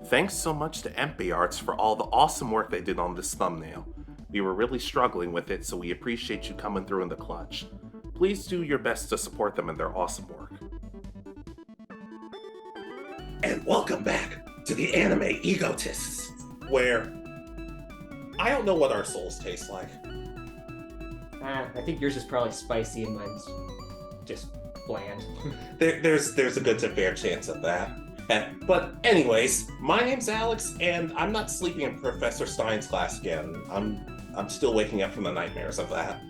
Thanks so much to Empearts for all the awesome work they did on this thumbnail. We were really struggling with it, so we appreciate you coming through in the clutch. Please do your best to support them in their awesome work. And welcome back to the Anime Egotists, where I don't know what our souls taste like. I think yours is probably spicy and mine's just bland. There's a good to fair chance of that. But anyways, my name's Alex, and I'm not sleeping in Professor Stein's class again. I'm still waking up from the nightmares of that.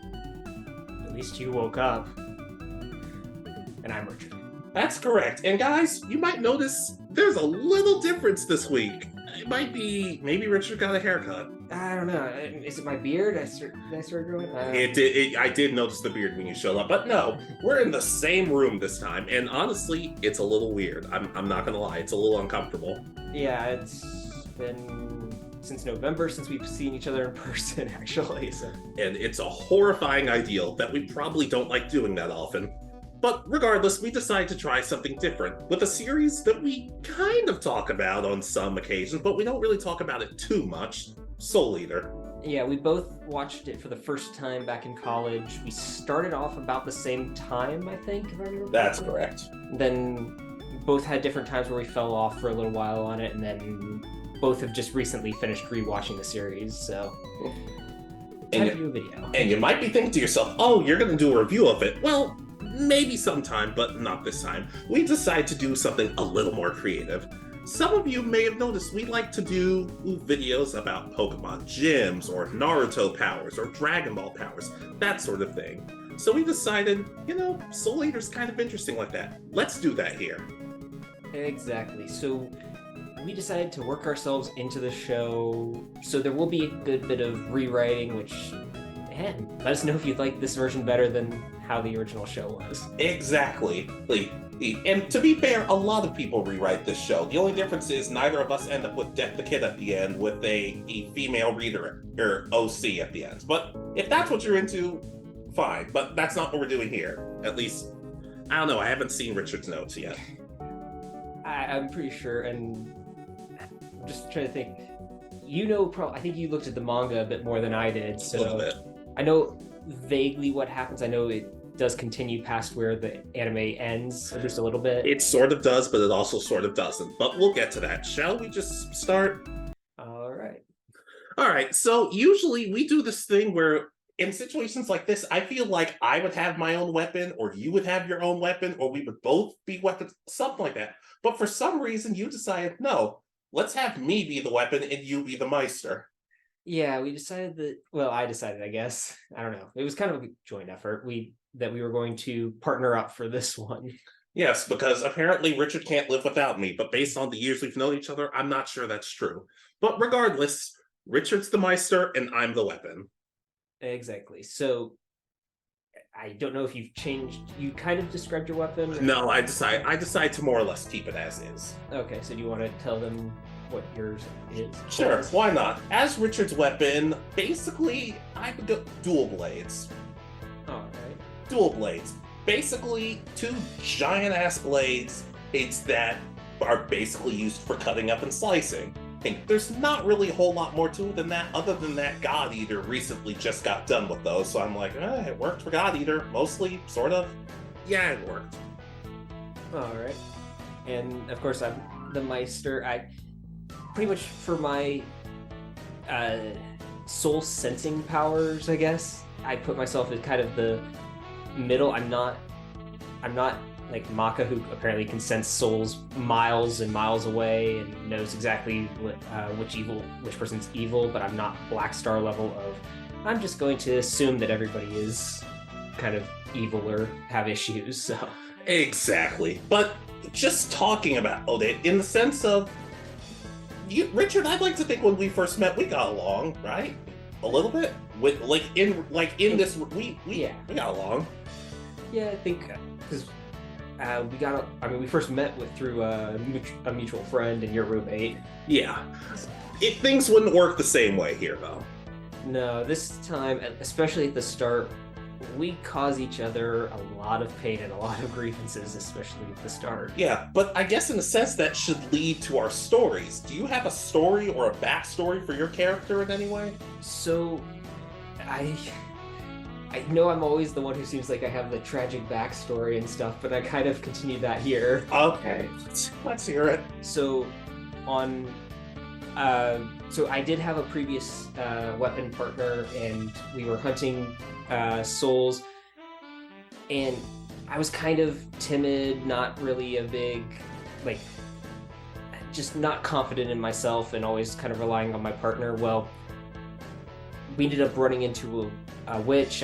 At least you woke up. And I'm Richard. That's correct. And guys, you might notice there's a little difference this week. It might be, maybe Richard got a haircut. I don't know. Is it my beard? Did I start growing? I did notice the beard when you showed up, but no, we're in the same room this time, and honestly, it's a little weird. I'm not gonna lie, it's a little uncomfortable. Yeah, it's been since November since we've seen each other in person, actually. So. And it's a horrifying ideal that we probably don't like doing that often. But regardless, we decided to try something different with a series that we kind of talk about on some occasions, but we don't really talk about it too much. Soul Eater. Yeah, we both watched it for the first time back in college. We started off about the same time, I think, if I remember. That's correct. Then both had different times where we fell off for a little while on it, and then both have just recently finished rewatching the series, so time to do a video. And you might be thinking to yourself, oh, you're going to do a review of it. Well, maybe sometime, but not this time. We decided to do something a little more creative. Some of you may have noticed we like to do videos about Pokemon gyms or Naruto powers or Dragon Ball powers, that sort of thing. So we decided, Soul Eater's kind of interesting like that. Let's do that here. Exactly. So we decided to work ourselves into the show. So there will be a good bit of rewriting, which, man, let us know if you like this version better than how the original show was. Exactly. And to be fair, a lot of people rewrite this show. The only difference is neither of us end up with Death the Kid at the end with a female reader, or OC at the end. But if that's what you're into, fine. But that's not what we're doing here. At least, I don't know, I haven't seen Richard's notes yet. I'm pretty sure, and I'm just trying to think. I think you looked at the manga a bit more than I did, so A little bit. I know vaguely what happens. I know it does continue past where the anime ends, just a little bit. It sort of does, but it also sort of doesn't. But we'll get to that. Shall we just start? All right. All right. So usually we do this thing where in situations like this, I feel like I would have my own weapon, or you would have your own weapon, or we would both be weapons, something like that. But for some reason, you decided, no, let's have me be the weapon and you be the meister. Yeah, we decided that, well, I decided, I guess. I don't know. It was kind of a joint effort. That we were going to partner up for this one. Yes, because apparently Richard can't live without me, but based on the years we've known each other, I'm not sure that's true. But regardless, Richard's the meister and I'm the weapon. Exactly. So I don't know if you've changed, you kind of described your weapon? Or... No, I decide to more or less keep it as is. Okay, so do you want to tell them what yours is? Sure, why not? As Richard's weapon, basically, I would go dual blades. All right. Dual blades. Basically, two giant-ass blades that are basically used for cutting up and slicing. And there's not really a whole lot more to it than that, other than that God Eater recently just got done with those, so I'm like, it worked for God Eater, mostly, sort of. Yeah, it worked. All right. And, of course, I'm the Meister. I pretty much, for my soul sensing powers, I guess, I put myself as kind of the middle. I'm not like Maka, who apparently can sense souls miles and miles away and knows exactly which person's evil, but I'm not Black Star level of, I'm just going to assume that everybody is kind of evil or have issues, so. Exactly. But just talking about it in the sense of, Richard, I'd like to think when we first met, we got along, right? A little bit? We got along. Yeah, I think because we first met through a mutual friend and your roommate. Yeah. Things wouldn't work the same way here, though. No, this time, especially at the start, we cause each other a lot of pain and a lot of grievances, especially at the start. Yeah, but I guess in a sense that should lead to our stories. Do you have a story or a backstory for your character in any way? So, I know I'm always the one who seems like I have the tragic backstory and stuff, but I kind of continue that here. Okay, let's hear it. So, so I did have a previous weapon partner, and we were hunting souls, and I was kind of timid, not really a big, like, just not confident in myself, and always kind of relying on my partner. Well, we ended up running into a witch.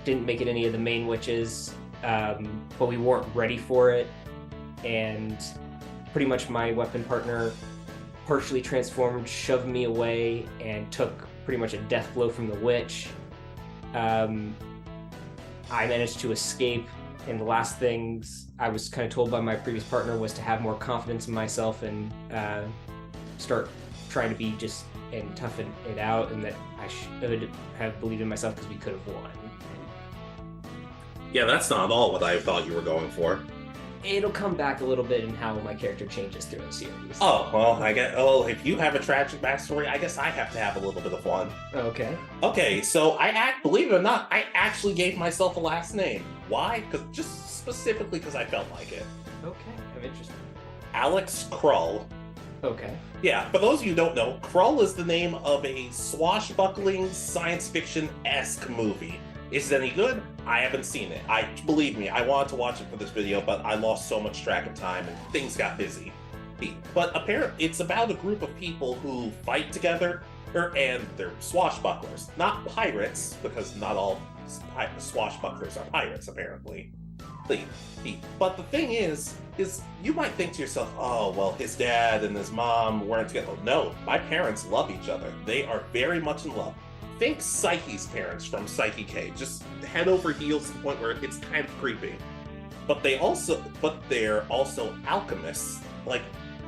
Didn't make it any of the main witches, but we weren't ready for it, and pretty much my weapon partner partially transformed, shoved me away, and took pretty much a death blow from the witch. I managed to escape, and the last things I was kind of told by my previous partner was to have more confidence in myself and start trying to be just and toughen it out, and that I should have believed in myself because we could have won. Yeah, that's not at all what I thought you were going for. It'll come back a little bit in how my character changes through the series. Oh, well, if you have a tragic backstory, I guess I have to have a little bit of one. Okay. Okay, so believe it or not, I actually gave myself a last name. Why? Just specifically because I felt like it. Okay, I'm interested. Alex Krull. Okay. Yeah, for those of you who don't know, Krull is the name of a swashbuckling science fiction-esque movie. Is it any good? I haven't seen it. Believe me, I wanted to watch it for this video, but I lost so much track of time and things got busy. But apparently, it's about a group of people who fight together, and they're swashbucklers. Not pirates, because not all swashbucklers are pirates, apparently. But the thing is you might think to yourself, oh, well, his dad and his mom weren't together. No, my parents love each other. They are very much in love. Think Psyche's parents from Psyche K, just head over heels to the point where it's kind of creepy. But they're also alchemists. Like,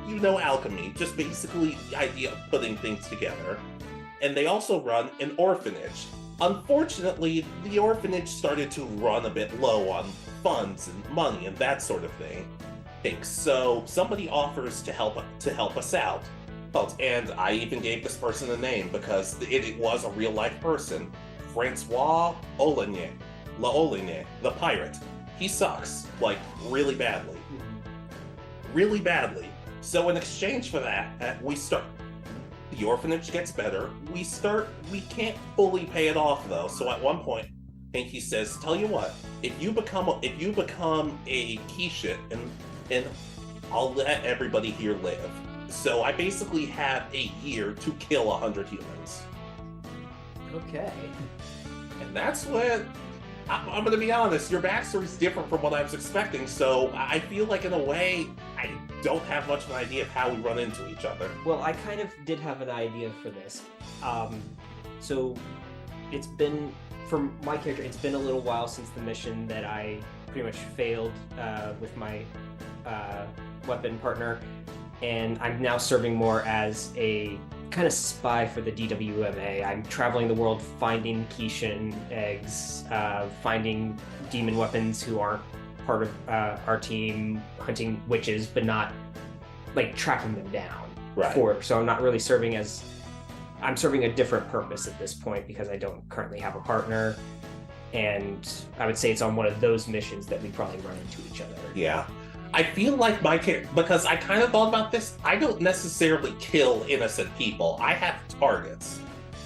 alchemy, just basically the idea of putting things together. And they also run an orphanage. Unfortunately, the orphanage started to run a bit low on funds and money and that sort of thing. So somebody offers to help us out. And I even gave this person a name because it was a real life person. Francois Olagne, the pirate. He sucks, like, really badly. Really badly. So in exchange for that, the orphanage gets better. We can't fully pay it off though. So at one point, he says, tell you what, if you become a Keisha, and I'll let everybody here live. So I basically have a year to kill 100 humans. Okay. And that's what, I'm going to be honest, your backstory is different from what I was expecting, so I feel like in a way, I don't have much of an idea of how we run into each other. Well, I kind of did have an idea for this. So it's been, for my character, it's been a little while since the mission that I pretty much failed with my weapon partner. And I'm now serving more as a kind of spy for the DWMA. I'm traveling the world finding Keishan eggs, finding demon weapons who aren't part of our team, hunting witches, but not, like, tracking them down. Right. So I'm not really I'm serving a different purpose at this point because I don't currently have a partner. And I would say it's on one of those missions that we probably run into each other. Yeah. I feel like my character, because I kind of thought about this, I don't necessarily kill innocent people. I have targets.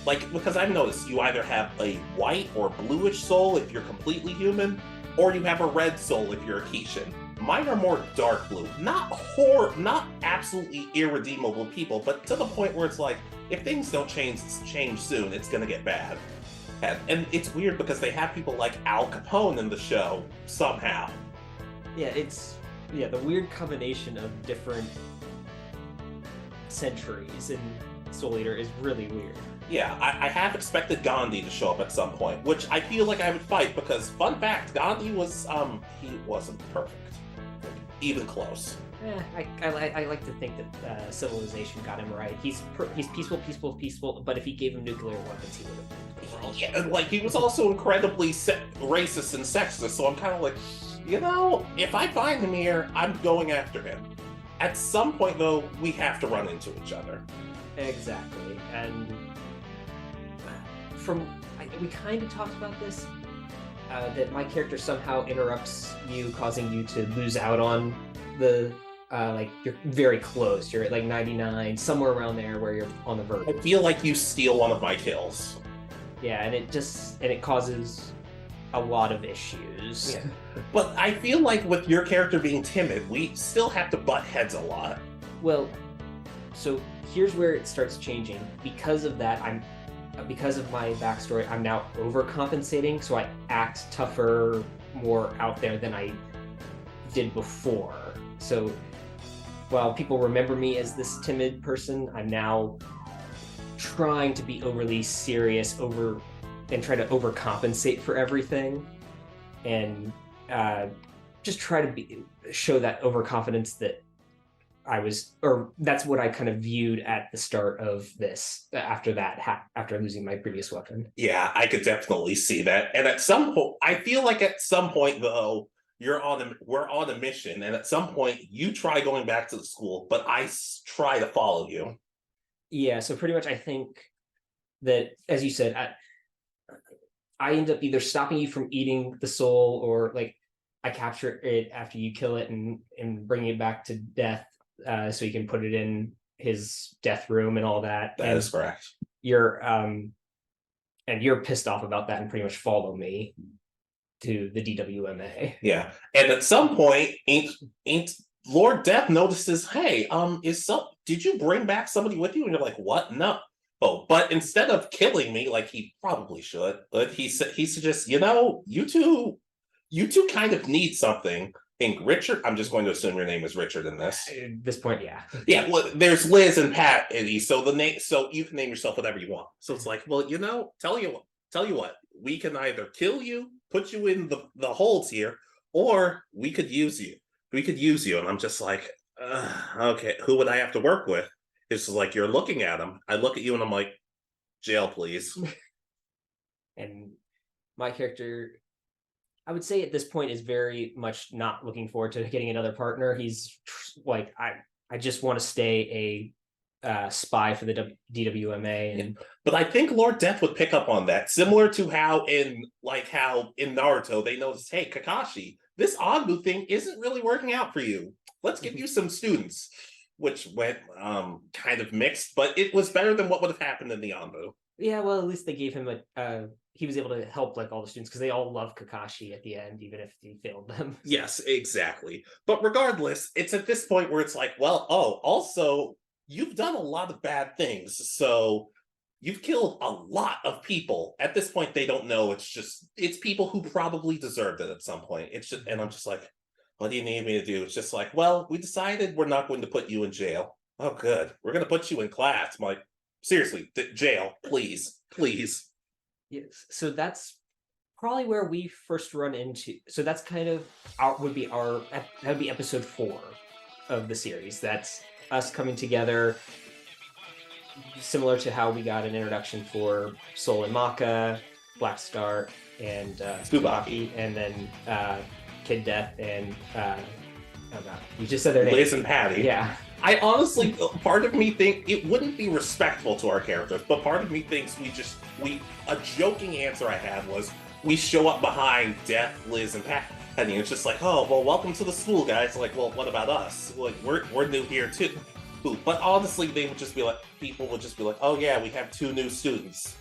Like, because I've noticed you either have a white or bluish soul if you're completely human, or you have a red soul if you're a Keishan. Mine are more dark blue. Not absolutely irredeemable people, but to the point where it's like, if things don't change soon, it's gonna get bad. And it's weird because they have people like Al Capone in the show, somehow. Yeah, the weird combination of different centuries in Soul Eater is really weird. Yeah, I have expected Gandhi to show up at some point, which I feel like I would fight because, fun fact, Gandhi was, he wasn't perfect. Even close. I like to think that civilization got him right. He's peaceful, but if he gave him nuclear weapons, he would have been the world. Yeah, and like he was also incredibly racist and sexist. So I'm kind of like, if I find him here, I'm going after him. At some point, though, we have to run into each other. Exactly, and we kind of talked about this. That my character somehow interrupts you, causing you to lose out on the you're very close. You're at like 99, somewhere around there where you're on the verge. I feel like you steal one of my kills. Yeah, and it causes a lot of issues. Yeah. But I feel like with your character being timid, we still have to butt heads a lot. Well, so here's where it starts changing. Because of that, because of my backstory, I'm now overcompensating, so I act tougher, more out there than I did before. So while people remember me as this timid person, I'm now trying to be overly serious and try to overcompensate for everything, and just try to show that overconfidence that that's what I kind of viewed at the start of this, after losing my previous weapon. Yeah, I could definitely see that. And at some point, I feel like at some point, though, we're on a mission. And at some point, you try going back to the school, but I try to follow you. Yeah, so pretty much I think that, as you said, I end up either stopping you from eating the soul, or like I capture it after you kill it and bring it back to death. So you can put it in his death room and all that. That is correct. You're pissed off about that and pretty much follow me to the DWMA. Yeah, and at some point, ain't Lord Death notices, hey, did you bring back somebody with you? And you're like, what? No. Oh, but instead of killing me like he probably should, but he suggests, you two kind of need something. think Richard, I'm just going to assume your name is Richard in this. At this point, yeah. Yeah, well, there's Liz and Pat, Eddie, so you can name yourself whatever you want. So it's like, well, tell you what, we can either kill you, put you in the holds here, or we could use you. And I'm just like, okay, who would I have to work with? It's like, you're looking at him. I look at you and I'm like, jail, please. And my character, I would say at this point, is very much not looking forward to getting another partner. He's like, I just want to stay a spy for the DWMA. But I think Lord Death would pick up on that, similar to how in Naruto they noticed, hey, Kakashi, this Anbu thing isn't really working out for you. Let's give you some students, which went kind of mixed, but it was better than what would have happened in the Anbu. Yeah, well, at least they gave him he was able to help all the students because they all love Kakashi at the end, even if he failed them. Yes, exactly. But regardless, it's at this point where it's like, well, also, you've done a lot of bad things. So you've killed a lot of people. At this point, they don't know. It's people who probably deserved it at some point. And I'm just like, what do you need me to do? It's just like, well, we decided we're not going to put you in jail. Oh, good. We're going to put you in class. I'm like, seriously, jail, please. Yes. So that's probably where we first run into. So that's kind of that would be episode 4 of the series. That's us coming together, similar to how we got an introduction for Soul and Maka, Black Star, and Tsubaki, and then Kid Death and you just said their name. Liz and Patty. Yeah. I honestly, part of me think it wouldn't be respectful to our characters, but part of me thinks a joking answer I had was, we show up behind Death, Liz, and Pat, and it's just like, oh, well, welcome to the school, guys. Like, well, what about us? Like, we're new here too. But honestly, people would just be like, oh yeah, we have 2 new students.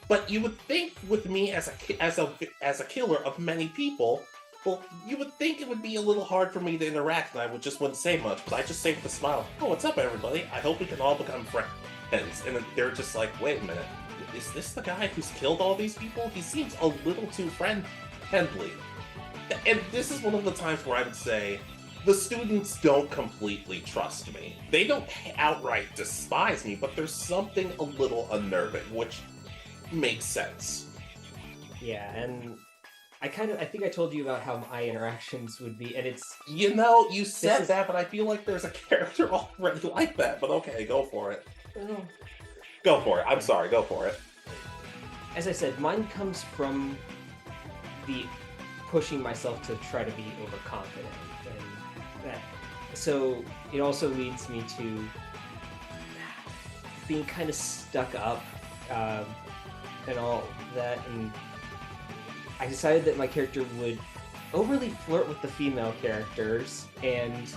But you would think with me as a killer of many people, well, you would think it would be a little hard for me to interact, and I wouldn't say much, but I just say with a smile, oh, what's up, everybody? I hope we can all become friends. And they're just like, wait a minute, is this the guy who's killed all these people? He seems a little too friendly. And this is one of the times where I would say, the students don't completely trust me. They don't outright despise me, but there's something a little unnerving, which makes sense. Yeah, and I think I told you about how my interactions would be, and it's You know, you said is- that, but I feel like there's a character already like that. But okay, go for it. Go for it. I'm sorry, go for it. as I said, mine comes from the pushing myself to try to be overconfident, and that. So it also leads me to being kind of stuck up and all that, and I decided that my character would overly flirt with the female characters and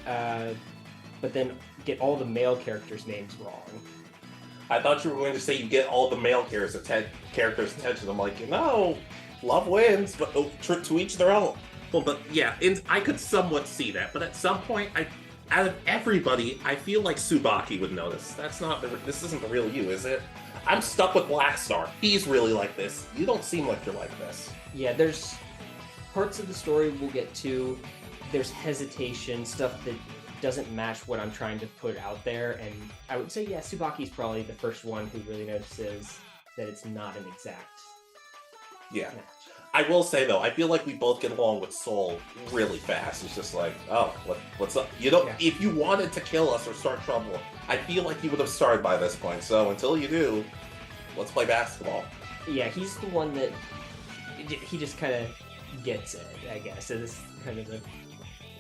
but then get all the male characters' names wrong. I thought you were going to say you get all the male characters' attention. I'm like, love wins, but to each their own. Well, but yeah, and I could somewhat see that. But at some point, out of everybody, I feel like Tsubaki would notice. This isn't the real you, is it? I'm stuck with Black Star. He's really like this. You don't seem like you're like this. Yeah, there's parts of the story we'll get to. There's hesitation, stuff that doesn't match what I'm trying to put out there, and I would say, yeah, Tsubaki's probably the first one who really notices that it's not an exact Yeah. match. I will say though, I feel like we both get along with Soul really fast. It's just like, oh, what's up? If you wanted to kill us or start trouble, I feel like you would have started by this point. So until you do, let's play basketball. Yeah, he's the one that he just kind of gets it, I guess. So this is kind of the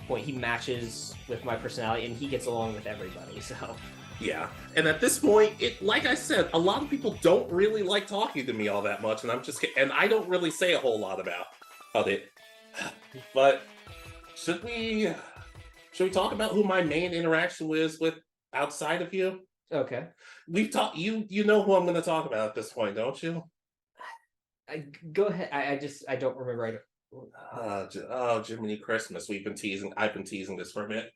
point. He matches with my personality, and he gets along with everybody. So Yeah, and at this point, like I said, a lot of people don't really like talking to me all that much, and I don't really say a whole lot about it. But should we talk about who my main interaction was with outside of you? okay, We've talked. You know who I'm going to talk about at this point, don't you? go ahead. I don't remember. Jiminy Christmas. I've been teasing this for a minute.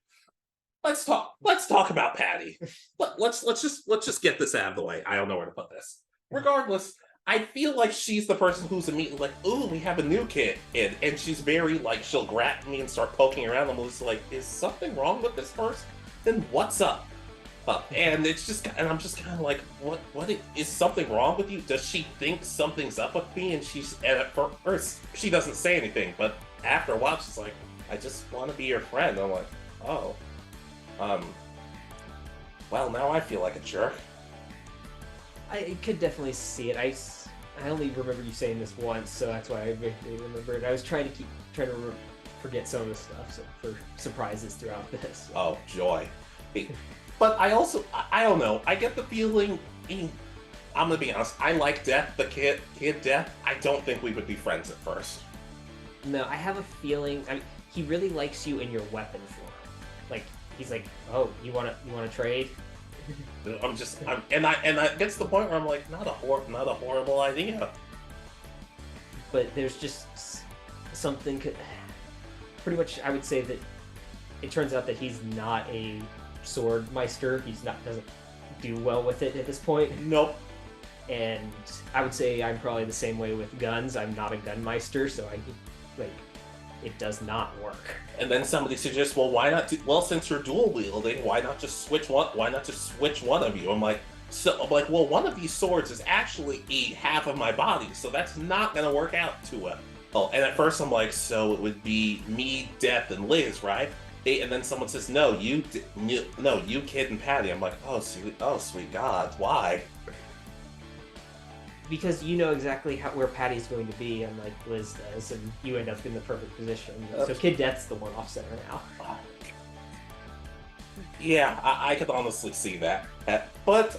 Let's talk about Patty. Let's just get this out of the way. I don't know where to put this. Regardless, I feel like she's the person who's immediately like, "Ooh, we have a new kid," and she's very like, she'll grab me and start poking around. I'm just like, "Is something wrong with this person? Then what's up?" And I'm just kind of like, "What is something wrong with you? Does she think something's up with me?" And at first she doesn't say anything, but after a while she's like, "I just want to be your friend." I'm like, "Oh." Well, now I feel like a jerk. I could definitely see it. I only remember you saying this once, so that's why I vaguely remember it. I was trying to forget some of the stuff for surprises throughout this. Oh, joy. But I don't know. I get the feeling, I'm gonna be honest, I like Death, the kid Death. I don't think we would be friends at first. No, I have a feeling. I mean, he really likes you in your weapon form. Like, he's like, "Oh, you wanna trade?" And I gets to the point where I'm like, not a horrible idea. But there's just something. Pretty much, I would say that it turns out that he's not a sword meister. Doesn't do well with it at this point. Nope. And I would say I'm probably the same way with guns. I'm not a gun meister, so it does not work. And then somebody suggests, well, since you're dual wielding, why not just switch one of you? I'm like, well, one of these swords is actually half of my body, so that's not gonna work out too well. Oh, and at first I'm like, so it would be me, Death, and Liz, right? And then someone says, no, you, Kid, and Patty. I'm like, oh, sweet God, why? Because you know exactly where Patty's going to be, unlike Liz does, and you end up in the perfect position. So Kid Death's the one off center now. Yeah, I could honestly see that. But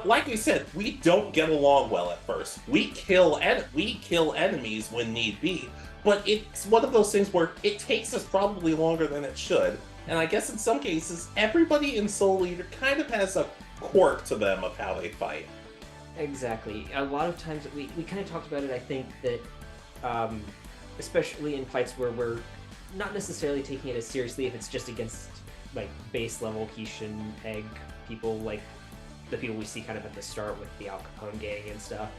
like we said, we don't get along well at first. We kill enemies when need be, but it's one of those things where it takes us probably longer than it should. And I guess in some cases, everybody in Soul Eater kind of has a quirk to them of how they fight. Exactly. A lot of times, we kind of talked about it, I think, that especially in fights where we're not necessarily taking it as seriously if it's just against, like, base level Kishin egg people, like the people we see kind of at the start with the Al Capone gang and stuff.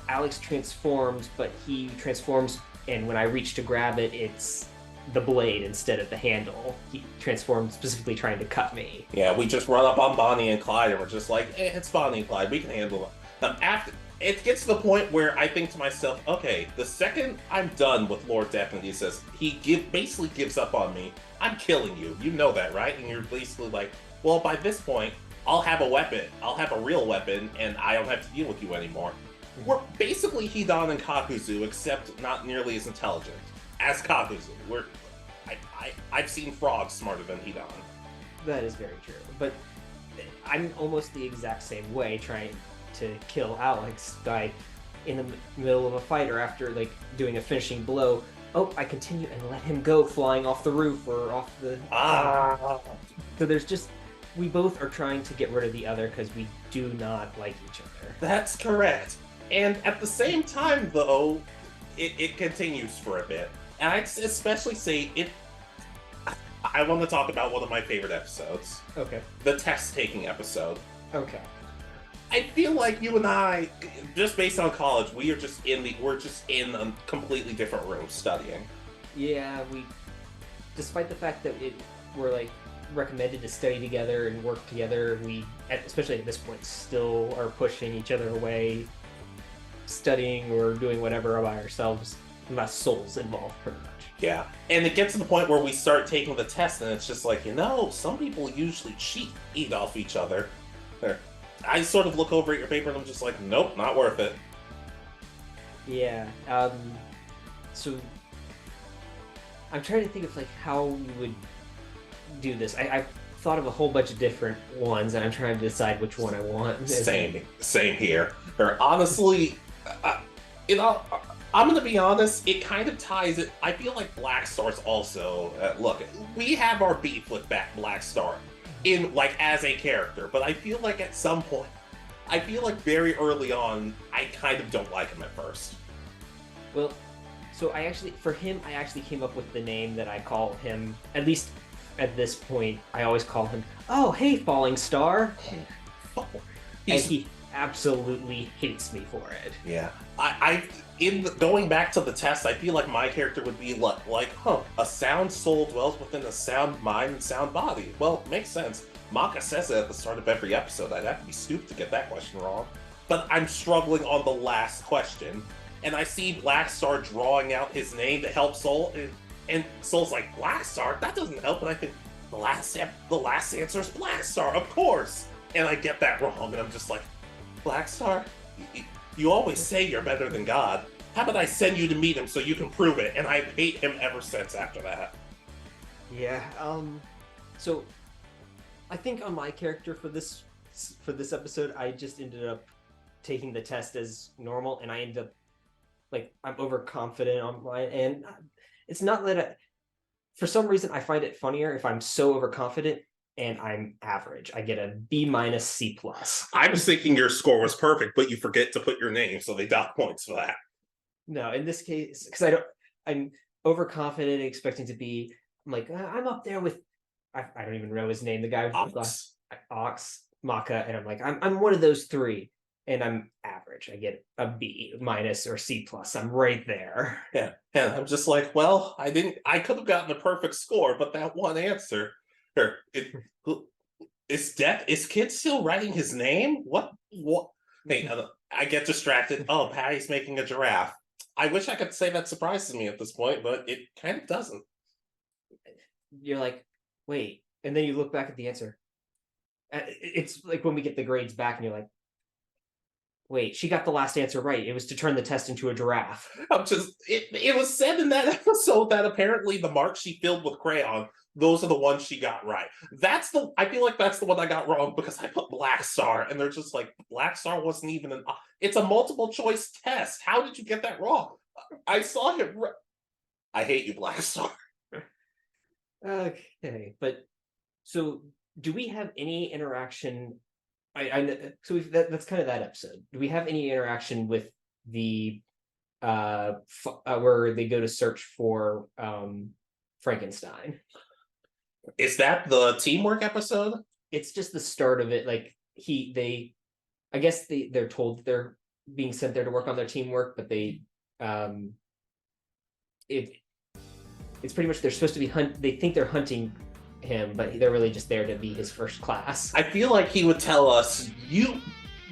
Alex transforms, but he transforms, and when I reach to grab it, it's the blade instead of the handle. He transformed specifically trying to cut me. Yeah, we just run up on Bonnie and Clyde and we're just like, it's Bonnie and Clyde, we can handle it. it gets to the point where I think to myself, okay, the second I'm done with Lord Death and he says, basically gives up on me, I'm killing you. You know that, right? And you're basically like, well, by this point, I'll have a weapon. I'll have a real weapon, and I don't have to deal with you anymore. We're basically Hidan and Kakuzu, except not nearly as intelligent as Kakuzu. I've seen frogs smarter than Hidan. That is very true. But I'm almost the exact same way, trying to kill Alex by in the middle of a fight or after like doing a finishing blow. Oh, I continue and let him go flying off the roof or off the. So there's just we both are trying to get rid of the other because we do not like each other. That's correct. And at the same time, though, it continues for a bit. And I'd especially say it. I want to talk about one of my favorite episodes. Okay. The test-taking episode. Okay. I feel like you and I, just based on college, we're just in a completely different room studying. Yeah, despite the fact that we're like recommended to study together and work together, we, especially at this point, still are pushing each other away, studying or doing whatever by ourselves, unless Soul's involved, pretty much. Yeah, and it gets to the point where we start taking the test, and it's just like, some people usually eat off each other. There. I sort of look over at your paper, and I'm just like, nope, not worth it. Yeah, so I'm trying to think of like how you would do this. I've thought of a whole bunch of different ones, and I'm trying to decide which one I want. Same here. Or honestly, I'm gonna be honest. It kind of ties it. I feel like Black Star's also. Look, we have our beef with Black Star, as a character, but I feel like at some point, I feel like very early on, I kind of don't like him at first. Well, so I actually came up with the name that I call him, at least at this point, I always call him, oh, hey, Falling Star. And he absolutely hates me for it. Yeah. Going back to the test, I feel like my character would be a sound soul dwells within a sound mind and sound body. Well, makes sense. Maka says it at the start of every episode. I'd have to be stupid to get that question wrong. But I'm struggling on the last question. And I see Black Star drawing out his name to help Soul, and Soul's like, Black Star? That doesn't help. And I think, the last answer is Black Star, of course! And I get that wrong, and I'm just like, Black Star? You always say you're better than God. How about I send you to meet him so you can prove it? And I've hate him ever since after that. Yeah, so I think on my character for this episode, I just ended up taking the test as normal, and I ended up I'm overconfident on mine, and it's not that for some reason I find it funnier if I'm so overconfident and I'm average. I get a B- C+. I was thinking your score was perfect, but you forget to put your name, so they dock points for that. No, in this case, because I'm overconfident, expecting to be. I'm like, I'm up there with. I don't even know his name. The guy with Ox, Maka, and I'm like, I'm one of those three, and I'm average. I get a B- or C+. I'm right there. Yeah, and I'm just like, well, I could have gotten a perfect score, but that one answer. Is Kid still writing his name? What? Hey, I get distracted. Oh, Patty's making a giraffe. I wish I could say that surprises me at this point, but it kind of doesn't. You're like, wait, and then you look back at the answer. It's like when we get the grades back, and you're like, wait, she got the last answer right. It was to turn the test into a giraffe. It was said in that episode that apparently the marks she filled with crayon, those are the ones she got right. I feel like that's the one I got wrong because I put Black Star, and they're just like, Black Star wasn't even it's a multiple choice test. How did you get that wrong? I saw him. I hate you, Black Star. Okay, but so do we have any interaction? That's kind of that episode. Do we have any interaction with the where they go to search for Frankenstein? Is that the teamwork episode? It's just the start of it. I guess they're told that they're being sent there to work on their teamwork, but it's pretty much they're supposed to be they think they're hunting him, but they're really just there to be his first class. I feel like he would tell us, you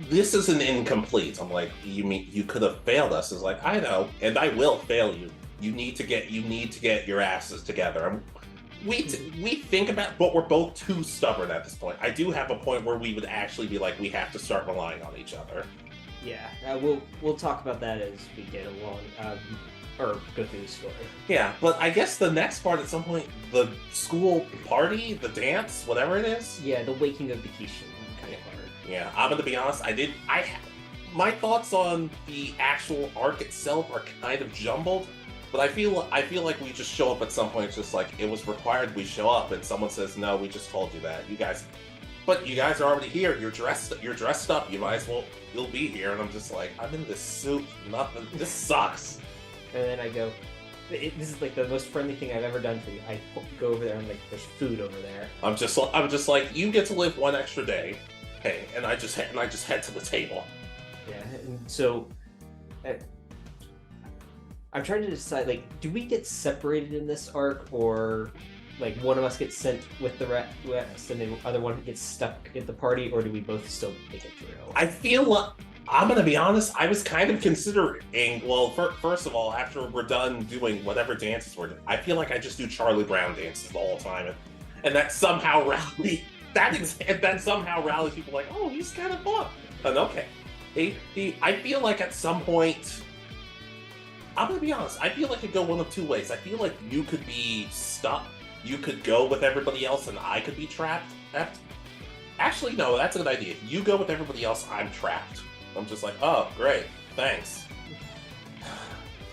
this is an incomplete. I'm like, you mean you could have failed us? It's like, I know, and I will fail you. You need to get your asses together. We think about, but we're both too stubborn at this point. I do have a point where we would actually be like, we have to start relying on each other. Yeah, we'll talk about that as we get along, or go through the story. Yeah, but I guess the next part at some point, the school party, the dance, whatever it is. Yeah, the waking of the Kishin kind of part. Yeah, I'm gonna be honest. My thoughts on the actual arc itself are kind of jumbled. But I feel like we just show up at some point. It's just like it was required we show up, and someone says, "No, we just told you that. You guys are already here. You're dressed up. You might as well. You'll be here." And I'm just like, I'm in this suit. Nothing. This sucks. And then I go, this is like the most friendly thing I've ever done for you. I go over there and like, there's food over there. I'm just like, you get to live one extra day. Hey, and I just head to the table. Yeah, and so. I'm trying to decide, like, do we get separated in this arc, or like one of us gets sent with the rest and the other one gets stuck at the party, or do we both still make it through? I feel like, I'm gonna be honest, I was kind of considering, well, first of all, after we're done doing whatever dances we're doing, I feel like I just do Charlie Brown dances the whole time, and that somehow rallies people like, oh, he's kind of fun. And okay, I feel like at some point, I'm gonna be honest, I feel like it could go one of two ways. I feel like you could be stuck, you could go with everybody else, and I could be trapped. Actually, no, that's a good idea. You go with everybody else, I'm trapped. I'm just like, oh, great, thanks.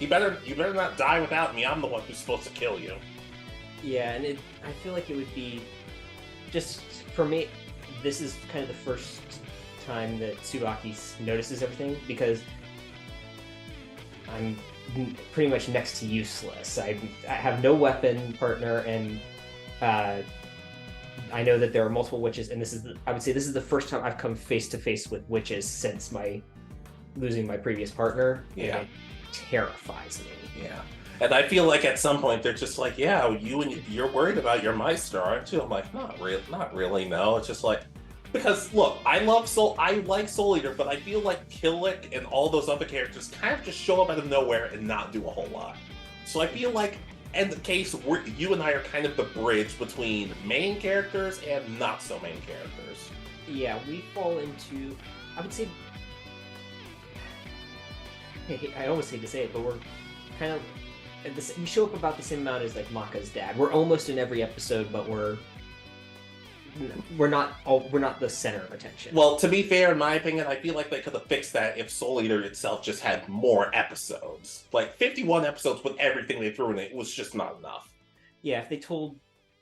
You better not die without me. I'm the one who's supposed to kill you. Yeah, and I feel like it would be, just for me, this is kind of the first time that Tsubaki notices everything, because I'm pretty much next to useless. I have no weapon partner, and I know that there are multiple witches, and I would say this is the first time I've come face to face with witches since losing my previous partner. Yeah, and it terrifies me. Yeah, and I feel like at some point they're just like, yeah, you're worried about your Meister, aren't you? I'm like, not really. No, it's just like, because look, I like Soul Eater, but I feel like Killick and all those other characters kind of just show up out of nowhere and not do a whole lot. So I feel like, in the case, you and I are kind of the bridge between main characters and not so main characters. Yeah, we fall into, I would say, I almost hate to say it, but we're kind of, we show up about the same amount as like Maka's dad. We're almost in every episode, but we're not the center of attention. Well, to be fair, in my opinion, I feel like they could have fixed that if Soul Eater itself just had more episodes. Like 51 episodes with everything they threw in it was just not enough. Yeah, if they told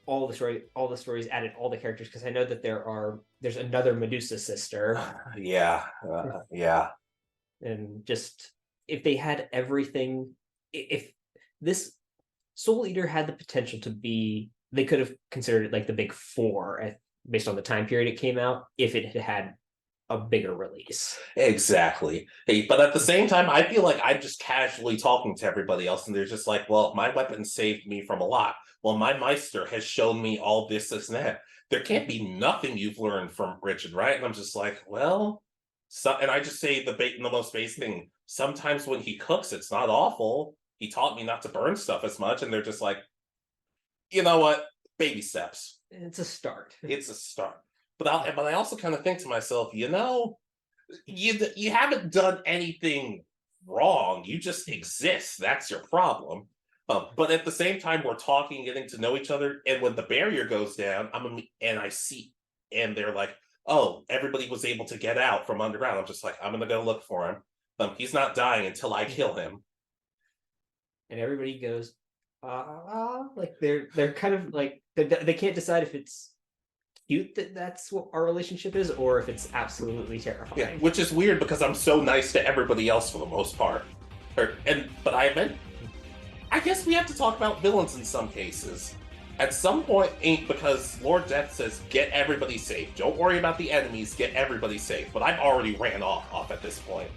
all the stories, added all the characters, because I know that there's another Medusa sister. Yeah. And just if they had everything, if this Soul Eater had the potential to be, they could have considered it like the big four based on the time period it came out, if it had a bigger release. Exactly. Hey, but at the same time, I feel like I'm just casually talking to everybody else, and they're just like, well, my weapon saved me from a lot. Well, my Meister has shown me all this and that. There can't be nothing you've learned from Richard, right? And I'm just like, well, and I just say the most basic thing. Sometimes when he cooks, it's not awful. He taught me not to burn stuff as much, and they're just like, you know what? Baby steps. It's a start. It's a start. But I also kind of think to myself, you haven't done anything wrong. You just exist. That's your problem. But at the same time, we're talking, getting to know each other. And when the barrier goes down, and they're like, oh, everybody was able to get out from underground. I'm just like, I'm going to go look for him. He's not dying until I kill him. And everybody goes, like they're kind of like, they can't decide if it's cute that's what our relationship is, or if it's absolutely terrifying. Yeah, which is weird because I'm so nice to everybody else for the most part. But I guess we have to talk about villains in some cases. At some point, because Lord Death says, get everybody safe. Don't worry about the enemies, get everybody safe. But I've already ran off at this point.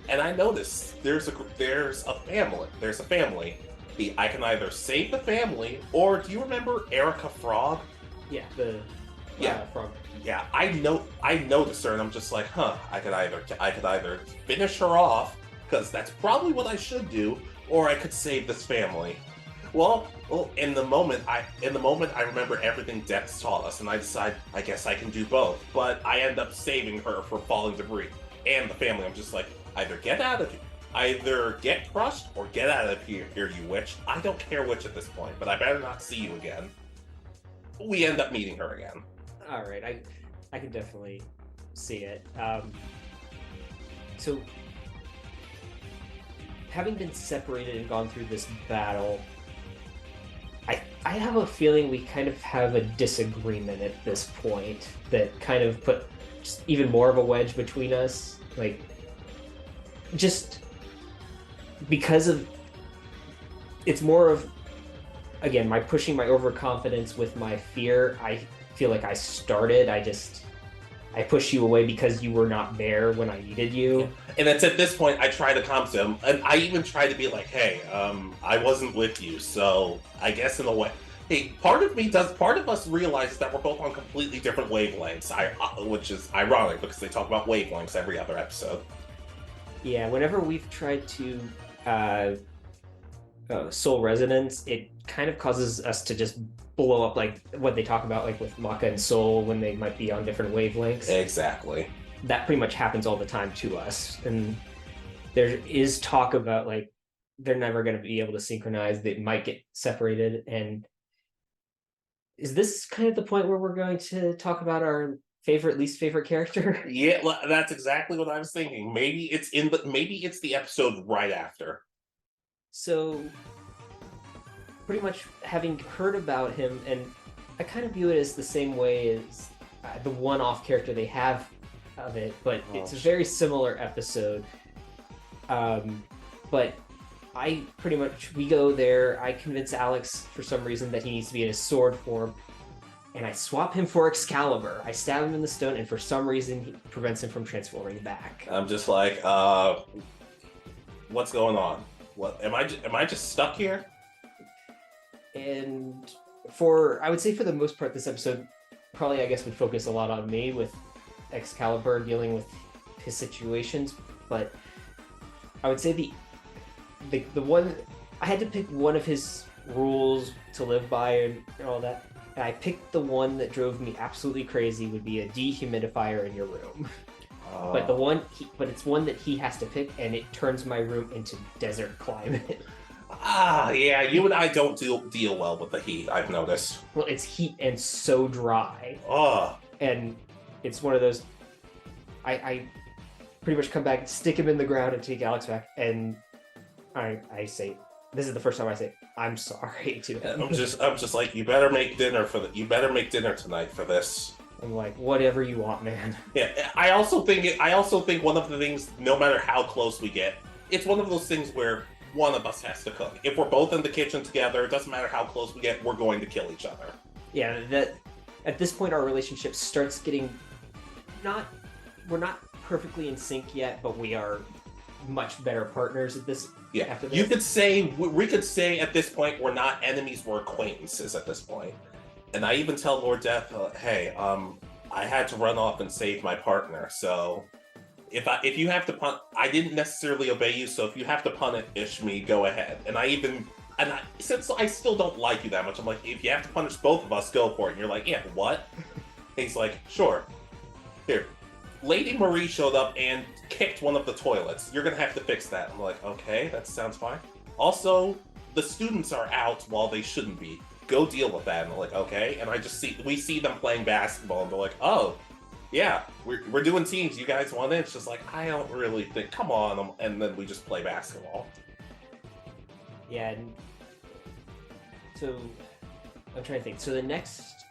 And I noticed there's a family. There's a family. I can either save the family, or do you remember Erica Frog? Yeah, Frog. yeah, I noticed her, and I'm just like, huh. I could either finish her off, because that's probably what I should do, or I could save this family. Well, in the moment, I remember everything Dex taught us, and I decide I guess I can do both. But I end up saving her from falling debris and the family. I'm just like, either get crushed or get out of here, you witch. I don't care which at this point, but I better not see you again. We end up meeting her again. All right, I can definitely see it. So, having been separated and gone through this battle, I have a feeling we kind of have a disagreement at this point that kind of put just even more of a wedge between us. Like, just because of it's more of, again, my pushing my overconfidence with my fear. I feel like I pushed you away because you were not there when I needed you. Yeah. And it's at this point I try to calm him, and I even try to be like, hey, I wasn't with you, so I guess in a way, hey, part of us realizes that we're both on completely different wavelengths, which is ironic because they talk about wavelengths every other episode. Yeah, whenever we've tried to soul resonance, it kind of causes us to just blow up, like what they talk about, like with Maka and Soul, when they might be on different wavelengths. Exactly. That pretty much happens all the time to us, and there is talk about like they're never going to be able to synchronize. They might get separated. And is this kind of the point where we're going to talk about our least favorite character? Yeah, that's exactly what I was thinking. Maybe it's the episode right after. So, pretty much having heard about him, and I kind of view it as the same way as the one-off character they have of it, but it's a very similar episode. But we go there, I convince Alex for some reason that he needs to be in his sword form, and I swap him for Excalibur. I stab him in the stone, and for some reason he prevents him from transforming back. I'm just like, what's going on? What am I just stuck here? And I would say for the most part, this episode probably, I guess, would focus a lot on me with Excalibur dealing with his situations. But I would say the one I had to pick one of his rules to live by and all that. And I picked the one that drove me absolutely crazy would be a dehumidifier in your room. But it's one that he has to pick, and it turns my room into desert climate. Yeah, you and I don't deal well with the heat, I've noticed. Well, it's heat and so dry. And it's one of those, I pretty much come back, stick him in the ground, and take Alex back, and I say, this is the first time I say, I'm sorry to him. I'm just like, you better make dinner tonight for this. I'm like, whatever you want, man. Yeah, I also think one of the things, no matter how close we get, it's one of those things where one of us has to cook. If we're both in the kitchen together, it doesn't matter how close we get, we're going to kill each other. Yeah, that at this point our relationship starts getting we're not perfectly in sync yet, but we are much better partners at this. Yeah, after this. We could say at this point we're not enemies, we're acquaintances at this point. And I even tell Lord Death, hey, I had to run off and save my partner, so if you have to I didn't necessarily obey you, so if you have to punish me, go ahead. Since I still don't like you that much, I'm like, if you have to punish both of us, go for it. And you're like, yeah, what? And he's like, sure. Here, Lady Marie showed up and kicked one of the toilets. You're gonna have to fix that. I'm like, okay, that sounds fine. Also, the students are out while they shouldn't be. Go deal with that. And I'm like, okay. And we see them playing basketball, and they're like, oh, yeah, we're doing teams. You guys want it? It's just like, I don't really think. Come on, and then we just play basketball. Yeah. And so I'm trying to think. So the next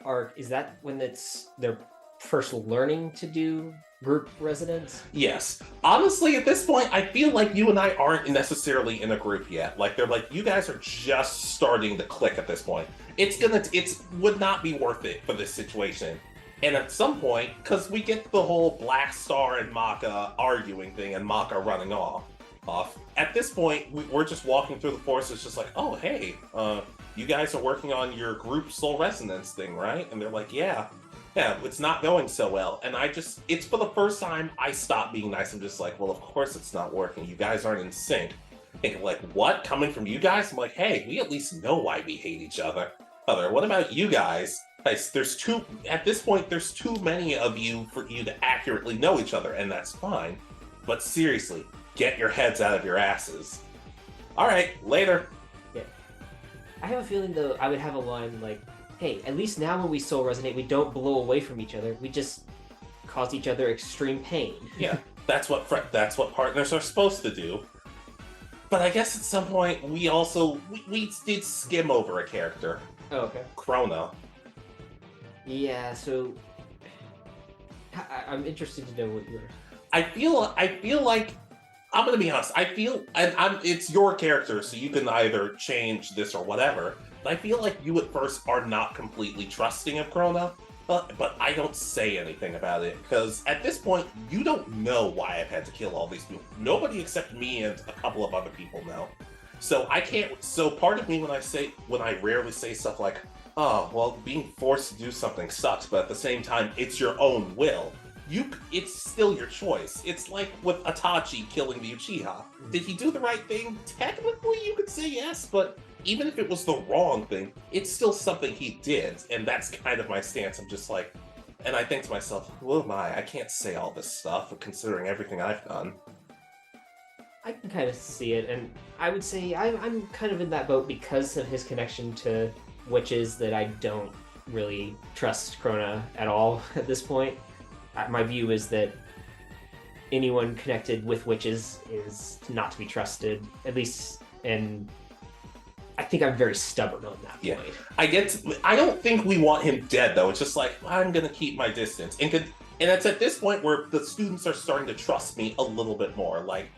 arc, is that when they're first learning to do group residence? Yes. Honestly, at this point, I feel like you and I aren't necessarily in a group yet. Like, they're like, you guys are just starting to click at this point. It would not be worth it for this situation. And at some point, because we get the whole Black Star and Maka arguing thing and Maka running off. At this point, we're just walking through the forest. It's just like, oh, hey, you guys are working on your group soul resonance thing, right? And they're like, yeah. yeah, it's not going so well. And it's for the first time I stopped being nice. I'm just like, well, of course it's not working. You guys aren't in sync. Thinking like, what? Coming from you guys? I'm like, hey, we at least know why we hate each other. What about you guys? Guys, at this point, there's too many of you for you to accurately know each other, and that's fine. But seriously, get your heads out of your asses. All right, later. Yeah. I have a feeling though I would have a line like, "Hey, at least now when we soul resonate, we don't blow away from each other. We just cause each other extreme pain." Yeah, that's what partners are supposed to do. But I guess at some point we did skim over a character, Oh, okay. Krona. Yeah. So I'm interested to know what you're. I feel like I'm gonna be honest. It's your character, so you can either change this or whatever. But I feel like you at first are not completely trusting of Krona, but I don't say anything about it because at this point you don't know why I've had to kill all these people. Nobody except me and a couple of other people know. So I can't. So part of me when I rarely say stuff like, "Oh, well, being forced to do something sucks," but at the same time, it's your own will. It's still your choice. It's like with Itachi killing the Uchiha. Did he do the right thing? Technically, you could say yes, but even if it was the wrong thing, it's still something he did, and that's kind of my stance. I'm just like, and I think to myself, who am I? I can't say all this stuff, considering everything I've done. I can kind of see it, and I would say I'm kind of in that boat because of his connection to witches that I don't really trust Krona at all at this point. My view is that anyone connected with witches is not to be trusted, at least, and I think I'm very stubborn on that point. I don't think we want him dead though. It's just like I'm gonna keep my distance, and it's at this point where the students are starting to trust me a little bit more. Like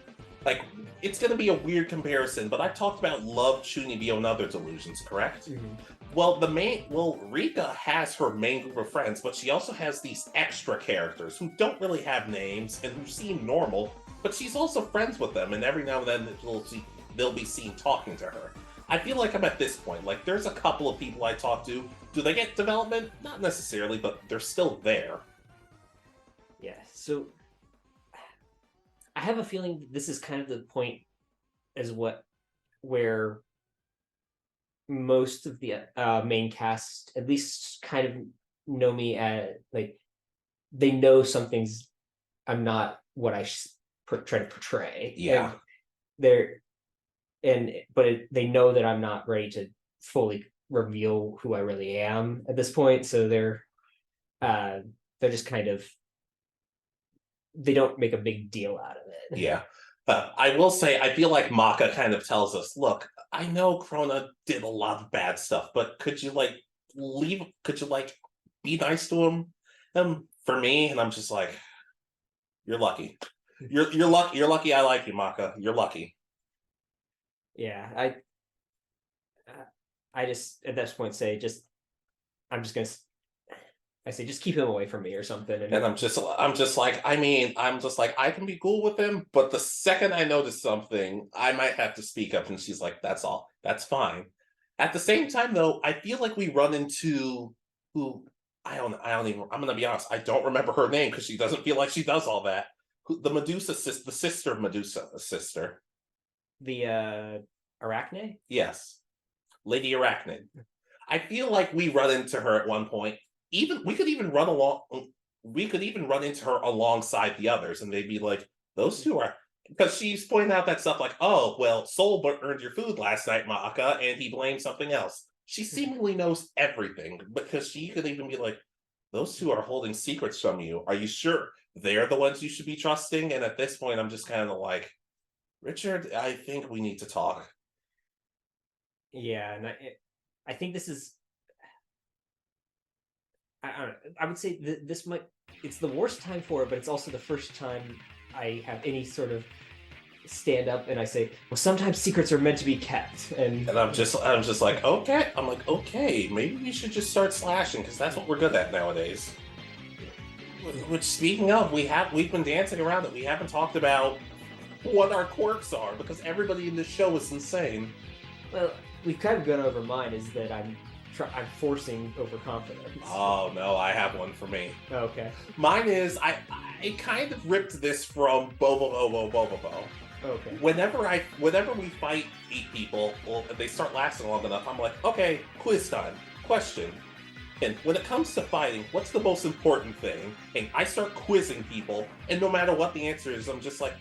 it's gonna be a weird comparison, but I've talked about love, Chunibyo, and other delusions, correct? Mm-hmm. Well, Rika has her main group of friends, but she also has these extra characters who don't really have names and who seem normal, but she's also friends with them, and every now and then they'll be seen talking to her. I feel like I'm at this point. Like, there's a couple of people I talk to. Do they get development? Not necessarily, but they're still there. Yeah, so I have a feeling this is kind of the point where most of the main cast at least kind of know me at like they know I'm not what I try to portray. Yeah, They know that I'm not ready to fully reveal who I really am at this point, so they're just kind of they don't make a big deal out of it. yeah. I will say, I feel like Maka kind of tells us, look, I know Krona did a lot of bad stuff, but could you be nice to him for me? And I'm just like, you're lucky. You're lucky I like you, Maka. You're lucky. Yeah, I just at this point say just keep him away from me or something. And I'm just like, I can be cool with him, but the second I notice something, I might have to speak up. And she's like, that's all. That's fine. At the same time, though, I feel like we run into who I'm gonna be honest, I don't remember her name because she doesn't feel like she does all that. The sister of Medusa's sister. The Arachne? Yes. Lady Arachnid. I feel like we run into her at one point. We could even run into her alongside the others, and they'd be like, those two are, because she's pointing out that stuff like, oh, well, Soul earned your food last night, Maka, and he blamed something else. She seemingly knows everything, because she could even be like, those two are holding secrets from you. Are you sure they're the ones you should be trusting? And at this point, I'm just kind of like, Richard, I think we need to talk. Yeah, and I think this is. I would say it's the worst time for it, but it's also the first time I have any sort of stand up and I say, well, sometimes secrets are meant to be kept. And I'm just like, okay. I'm like, okay, maybe we should just start slashing because that's what we're good at nowadays. Which, speaking of, we've been dancing around it. We haven't talked about what our quirks are because everybody in this show is insane. Well, we've kind of gone over mine. Is that I'm I'm forcing overconfidence. Oh no, I have one for me. Okay. Mine is I kind of ripped this from Bobo Bobo Bobo Bo. Okay. Whenever we fight 8 people, well, they start lasting long enough. I'm like, okay, quiz time. Question. And when it comes to fighting, what's the most important thing? And I start quizzing people, and no matter what the answer is, I'm just like,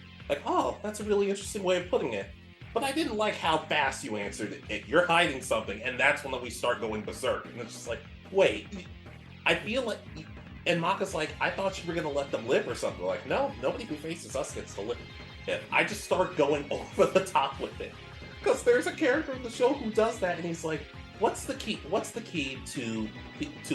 oh, that's a really interesting way of putting it. But I didn't like how fast you answered it. You're hiding something, and that's when we start going berserk. And it's just like, wait, I feel like... And Maka's like, I thought you were going to let them live or something. Like, no, nobody who faces us gets to live. And I just start going over the top with it. Because there's a character in the show who does that, and he's like, what's the key to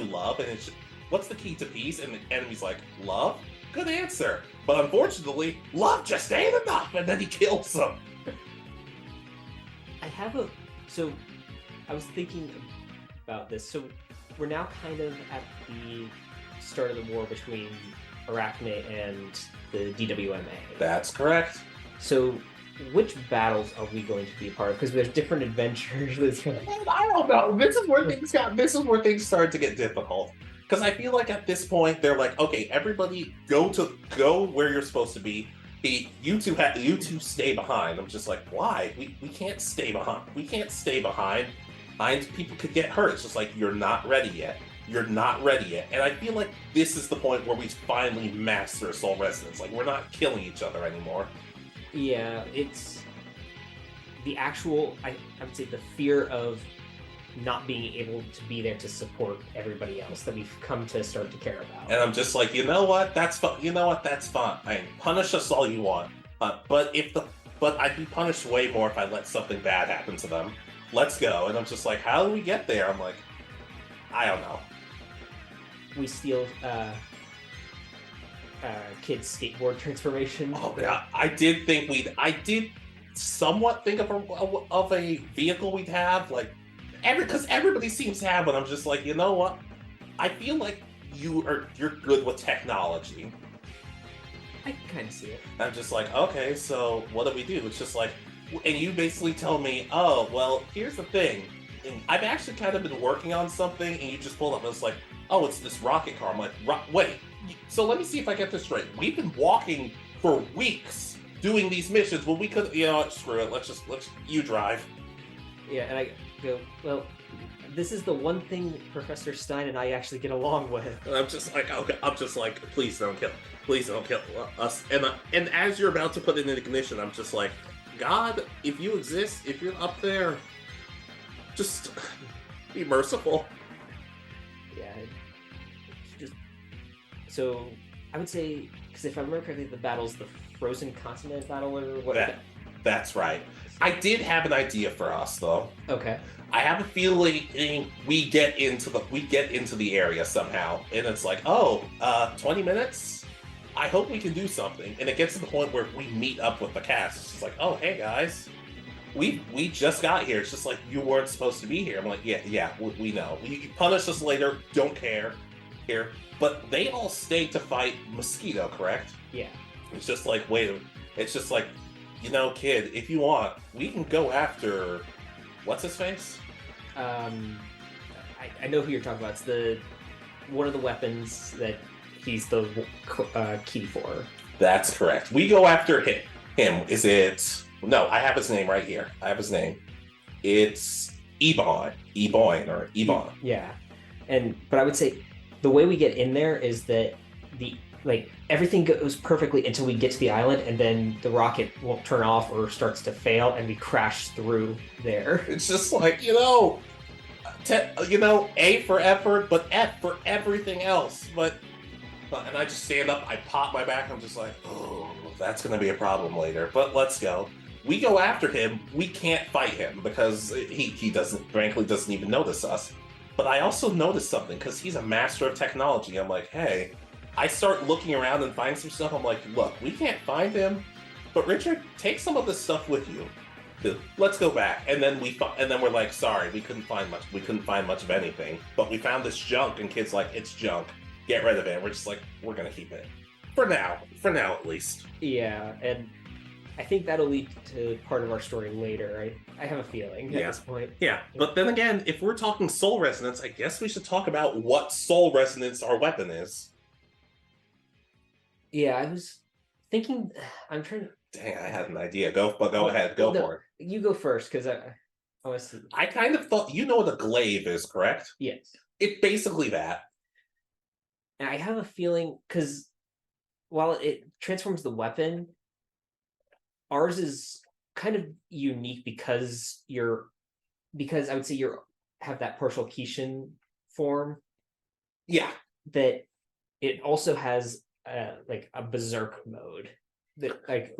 love? And it's, what's the key to peace? And the enemy's like, love? Good answer. But unfortunately, love just ain't enough, and then he kills him. So I was thinking about this. So we're now kind of at the start of the war between Arachne and the DWMA. That's correct. So which battles are we going to be a part of? Because there's different adventures. I don't know. This is where things started to get difficult. Because I feel like at this point they're like, okay, everybody go where you're supposed to be. You two stay behind. I'm just like, why? We can't stay behind. We can't stay behind. People could get hurt. It's just like, you're not ready yet. You're not ready yet. And I feel like this is the point where we finally master soul resonance. Like, we're not killing each other anymore. Yeah, it's the actual, I would say, the fear of not being able to be there to support everybody else that we've come to start to care about. And I'm just like, you know what? That's fine. You know what? That's fine. Punish us all you want. But I'd be punished way more if I let something bad happen to them. Let's go. And I'm just like, how do we get there? I'm like, I don't know. We steal kids' skateboard transformation. Oh yeah, I did somewhat think of a vehicle we'd have, like, because everybody seems to have one. I'm just like, you know what? I feel like you're good with technology. I can kind of see it. I'm just like, okay, so what do we do? It's just like, and you basically tell me, oh, well, here's the thing. And I've actually kind of been working on something, and you just pulled up, and it's like, oh, it's this rocket car. I'm like, wait, so let me see if I get this straight. We've been walking for weeks doing these missions. Well, we could, screw it. Let's you drive. Yeah, and I go, well, this is the one thing Professor Stein and I actually get along with. And I'm just like, okay, please don't kill us. And as you're about to put it in ignition, I'm just like, God, if you exist, if you're up there, just be merciful. Yeah. So I would say, because if I remember correctly, the battle's the Frozen Continent battle or what? That's right. I did have an idea for us though. Okay. I have a feeling we get into the area somehow, and it's like, 20 minutes. I hope we can do something, and it gets to the point where we meet up with the cast. It's just like, oh, hey guys, we just got here. It's just like, you weren't supposed to be here. I'm like, yeah, we know. You punish us later. Don't care. Here, but they all stay to fight Mosquito, correct? Yeah. It's just like, wait. It's just like, kid, if you want, we can go after. What's his face? I know who you're talking about. It's one of the weapons that he's the key for. That's correct. We go after him. Is it? No, I have his name right here. I have his name. It's Ebon. Yeah, but I would say the way we get in there is that everything goes perfectly until we get to the island, and then the rocket won't turn off or starts to fail, and we crash through there. It's just like, A for effort, but F for everything else. And I just stand up, I pop my back, I'm just like, oh, that's going to be a problem later. But let's go. We go after him. We can't fight him because he frankly doesn't even notice us. But I also noticed something because he's a master of technology. I'm like, hey. I start looking around and find some stuff. I'm like, look, we can't find him, but Richard, take some of this stuff with you. Let's go back. And then we're like, sorry, we couldn't find much. We couldn't find much of anything, but we found this junk, and kid's like, it's junk. Get rid of it. And we're just like, we're gonna keep it for now at least. Yeah, and I think that'll lead to part of our story later. I have a feeling at this point. Yeah, but then again, if we're talking soul resonance, I guess we should talk about what soul resonance our weapon is. Yeah, I was thinking. I'm trying to. Dang, I had an idea. Go ahead, go for it. You go first, because I was. I kind of thought, you know what a glaive is, correct? Yes. It's basically that. And I have a feeling, because while it transforms the weapon, ours is kind of unique because I would say you're have that partial Kishin form. Yeah. That it also has like a berserk mode. That like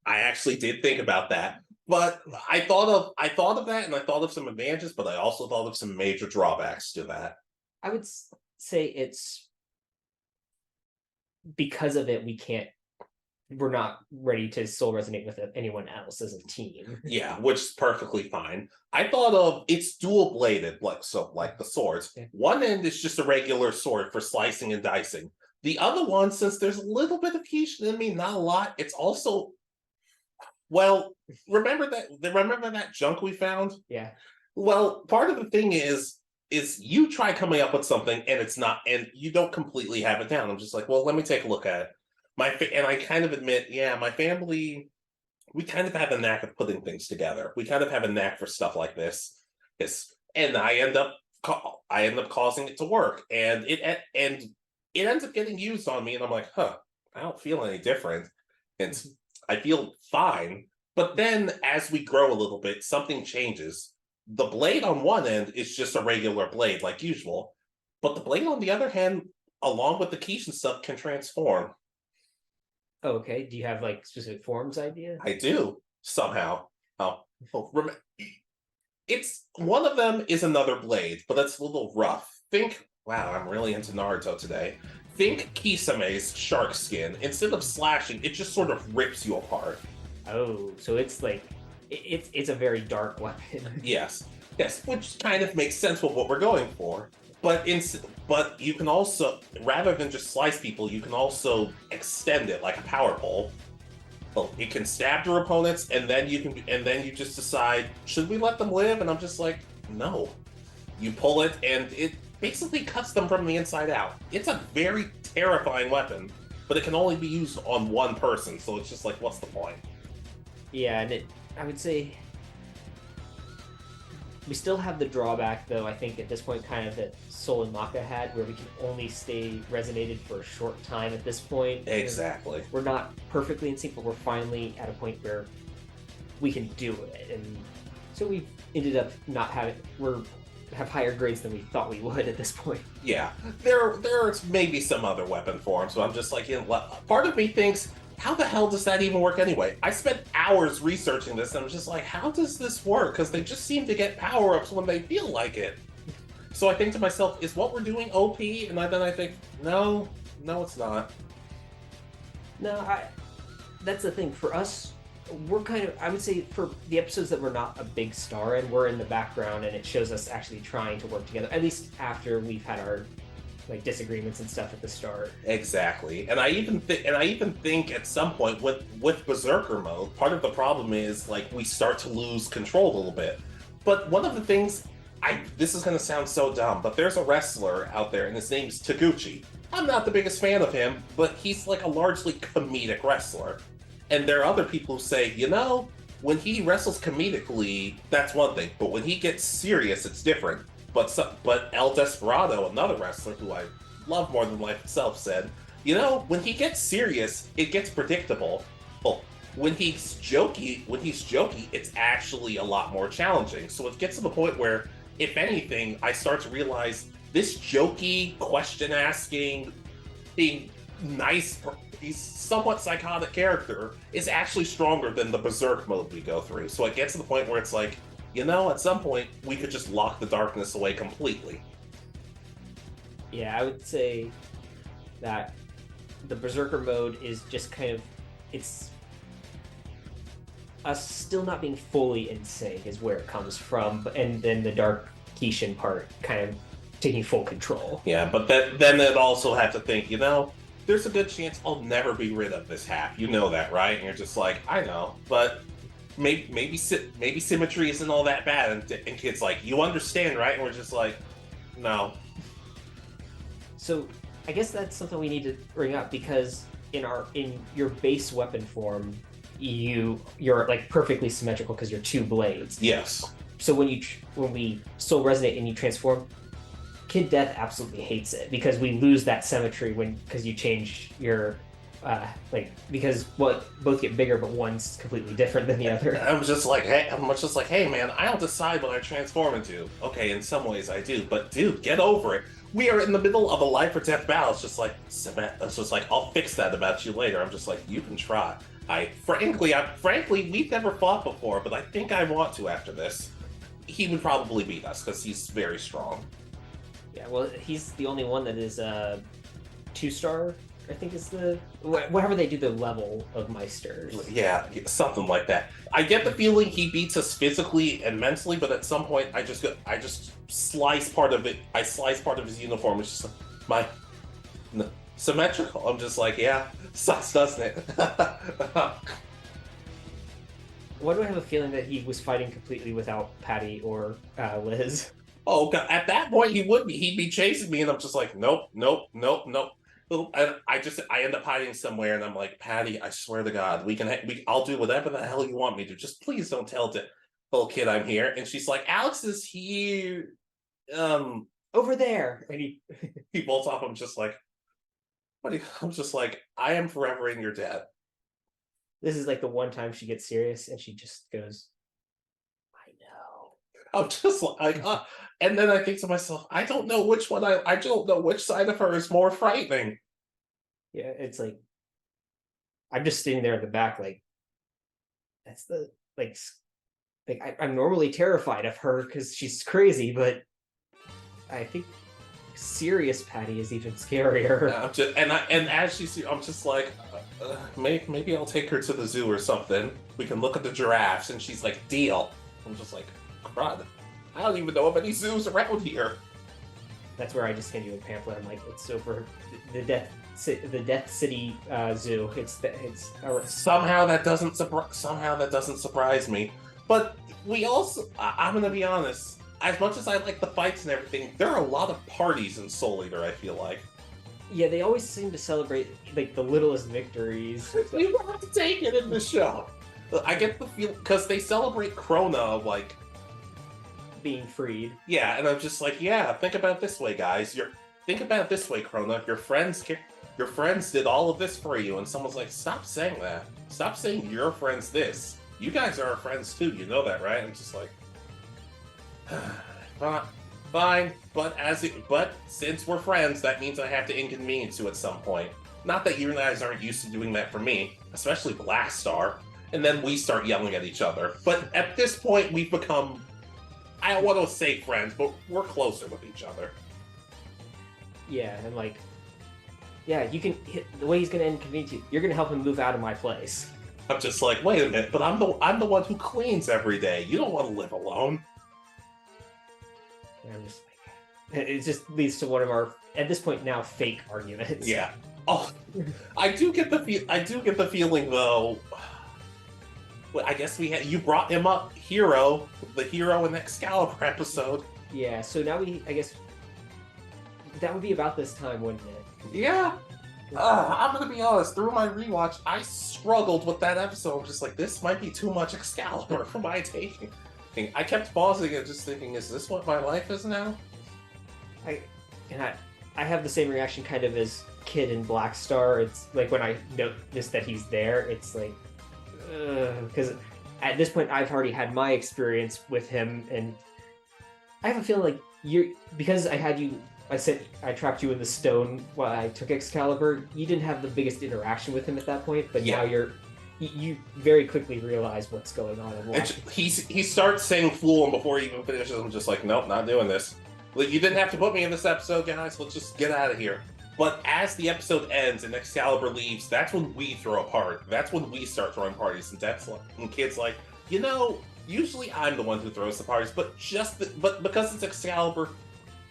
I actually did think about that. But I thought of that, and I thought of some advantages, but I also thought of some major drawbacks to that. I would say it's because of it we're not ready to soul resonate with anyone else as a team. Yeah, which is perfectly fine. I thought of it's dual bladed, like the swords. Yeah. One end is just a regular sword for slicing and dicing. The other one, since there's a little bit of Kishin in me, not a lot, it's also, well, remember that junk we found? Yeah. Well, part of the thing is you try coming up with something and it's not, and you don't completely have it down. I'm just like, well, let me take a look at it. And I kind of admit, yeah, my family, we kind of have a knack of putting things together. We kind of have a knack for stuff like this. And I end up causing it to work, and it ends up getting used on me, and I'm like, I don't feel any different. I feel fine. But then as we grow a little bit, something changes. The blade on one end is just a regular blade like usual, but the blade on the other hand, along with the Kishin stuff, can transform. Oh, okay. Do you have like specific forms idea? I do, somehow. It's one of them is another blade, but that's a little rough. Wow, I'm really into Naruto today. Think Kisame's shark skin. Instead of slashing, it just sort of rips you apart. Oh, so it's like it's a very dark weapon. Yes, which kind of makes sense with what we're going for. But you can also, rather than just slice people, you can also extend it like a power pole. Well, it can stab your opponents, and then you just decide, should we let them live? And I'm just like, no. You pull it, and it basically cuts them from the inside out. It's a very terrifying weapon, but it can only be used on one person, so it's just like, what's the point? Yeah, and I would say we still have the drawback, though, I think at this point, kind of that Soul and Maka had, where we can only stay resonated for a short time at this point. Exactly. We're not perfectly in sync, but we're finally at a point where we can do it. And so we've ended up have higher grades than we thought we would at this point. Yeah, there's maybe some other weapon forms, so I'm just like, part of me thinks, how the hell does that even work anyway? I spent hours researching this, and I'm just like, how does this work? Because they just seem to get power-ups when they feel like it. So I think to myself, is what we're doing OP? And then I think, no, it's not. No, that's the thing. For us, we're kind of, I would say, for the episodes that we're not a big star in, we're in the background, and it shows us actually trying to work together, at least after we've had our like disagreements and stuff at the start. Exactly. And I even think at some point with Berserker mode, part of the problem is like we start to lose control a little bit. But one of the things, this is going to sound so dumb, but there's a wrestler out there, and his name's Taguchi. I'm not the biggest fan of him, but he's like a largely comedic wrestler. And there are other people who say, when he wrestles comedically, that's one thing, but when he gets serious, it's different. But El Desperado, another wrestler who I love more than life itself, said, when he gets serious, it gets predictable. Well, when he's jokey, it's actually a lot more challenging. So it gets to the point where, if anything, I start to realize this jokey, question-asking, being nice, he's somewhat psychotic character is actually stronger than the Berserk mode we go through. So it gets to the point where it's like, at some point, we could just lock the darkness away completely. Yeah, I would say that the Berserker mode is just kind of, it's us still not being fully in sync is where it comes from, and then the Dark Kishin part kind of taking full control. Yeah, but then they'd also have to think, there's a good chance I'll never be rid of this hat. You know that, right? And you're just like, I know, but maybe symmetry isn't all that bad. And kids like, you understand, right? And we're just like, no. So I guess that's something we need to bring up, because in your base weapon form, you're like perfectly symmetrical because you're two blades. Yes. So when we soul resonate and you transform, Kid Death absolutely hates it because we lose that symmetry because you change your because both get bigger, but one's completely different than the other. I'm just like, hey man, I don't decide what I transform into. Okay, in some ways I do, but dude, get over it. We are in the middle of a life or death battle. It's just like, I'll fix that about you later. I'm just like, you can try. Frankly, we've never fought before, but I think I want to after this. He would probably beat us because he's very strong. Yeah, well, he's the only one that is 2-star. I think is whatever they do the level of meisters. Yeah, something like that. I get the feeling he beats us physically and mentally, but at some point I just slice part of it. I slice part of his uniform. It's just symmetrical. I'm just like, yeah, sucks, doesn't it? Why do I have a feeling that he was fighting completely without Patty or Liz? Oh God, at that point he would be. He'd be chasing me, and I'm just like, nope. And I end up hiding somewhere, and I'm like, Patty, I swear to God, I'll do whatever the hell you want me to. Just please don't tell the little kid I'm here. And she's like, Alex is here, over there. And he bolts off. I'm just like, I'm just like, I am forever in your debt. This is like the one time she gets serious, and she just goes, I know. I'm just like, and then I think to myself, I don't know which one I don't know which side of her is more frightening. Yeah, it's like I'm just sitting there at the back, like that's the I'm normally terrified of her because she's crazy, but I think serious Patty is even scarier. And as she's, I'm just like, maybe I'll take her to the zoo or something. We can look at the giraffes, and she's like, deal. I'm just like, crud. I don't even know of any zoos around here. That's where I just hand you a pamphlet. I'm like, it's over the Death City Zoo. Somehow that doesn't surprise me. But we also, I'm gonna be honest. As much as I like the fights and everything, there are a lot of parties in Soul Eater, I feel like. Yeah, they always seem to celebrate like the littlest victories. You have to take it in the show. I get the feel because they celebrate Krona like being freed. Yeah, and I'm just like, yeah, think about it this way, guys. Think about it this way, Krona. Your friends did all of this for you, and someone's like, stop saying that. Stop saying your friends this. You guys are our friends too. You know that, right? I'm just like, fine. But since we're friends, that means I have to inconvenience you at some point. Not that you guys aren't used to doing that for me, especially Black Star. And then we start yelling at each other. But at this point, we've become, I don't want to say friends, but we're closer with each other. Yeah, and like, yeah, you can the way he's gonna inconvenience you. You're gonna help him move out of my place. I'm just like, wait a minute, but I'm the one who cleans every day. You don't want to live alone. And I'm just like, it just leads to one of our, at this point now, fake arguments. Yeah. Oh, I do get the feeling though. Well, I guess you brought him up, the hero in Excalibur episode. Yeah. So now I guess that would be about this time, wouldn't it? Yeah. I'm gonna be honest. Through my rewatch, I struggled with that episode. I'm just like, this might be too much Excalibur for my taking. I kept pausing and just thinking, is this what my life is now? I have the same reaction kind of as Kid in Black Star. It's like when I notice that he's there, it's like, because at this point I've already had my experience with him, and I have a feeling like because I trapped you in the stone while I took Excalibur. You didn't have the biggest interaction with him at that point, but yeah. Now you very quickly realize what's going on. And he starts saying "fool," and before he even finishes, I'm just like, nope, not doing this. Like, you didn't have to put me in this episode, guys. Let's just get out of here. But as the episode ends and Excalibur leaves, that's when we throw a party. That's when we start throwing parties, and Kid's like, usually I'm the one who throws the parties, but because it's Excalibur,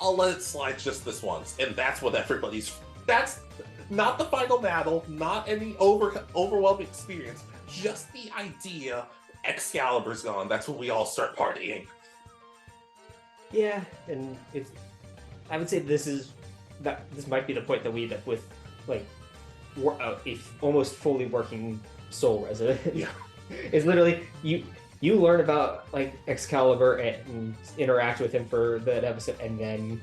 I'll let it slide just this once. And that's what not the final battle, not any overwhelming experience, just the idea Excalibur's gone. That's when we all start partying. Yeah, and it's. I would say this might be the point that we end up with, like, a almost fully working soul resident. Yeah. It's literally you learn about like Excalibur and interact with him for that episode, and then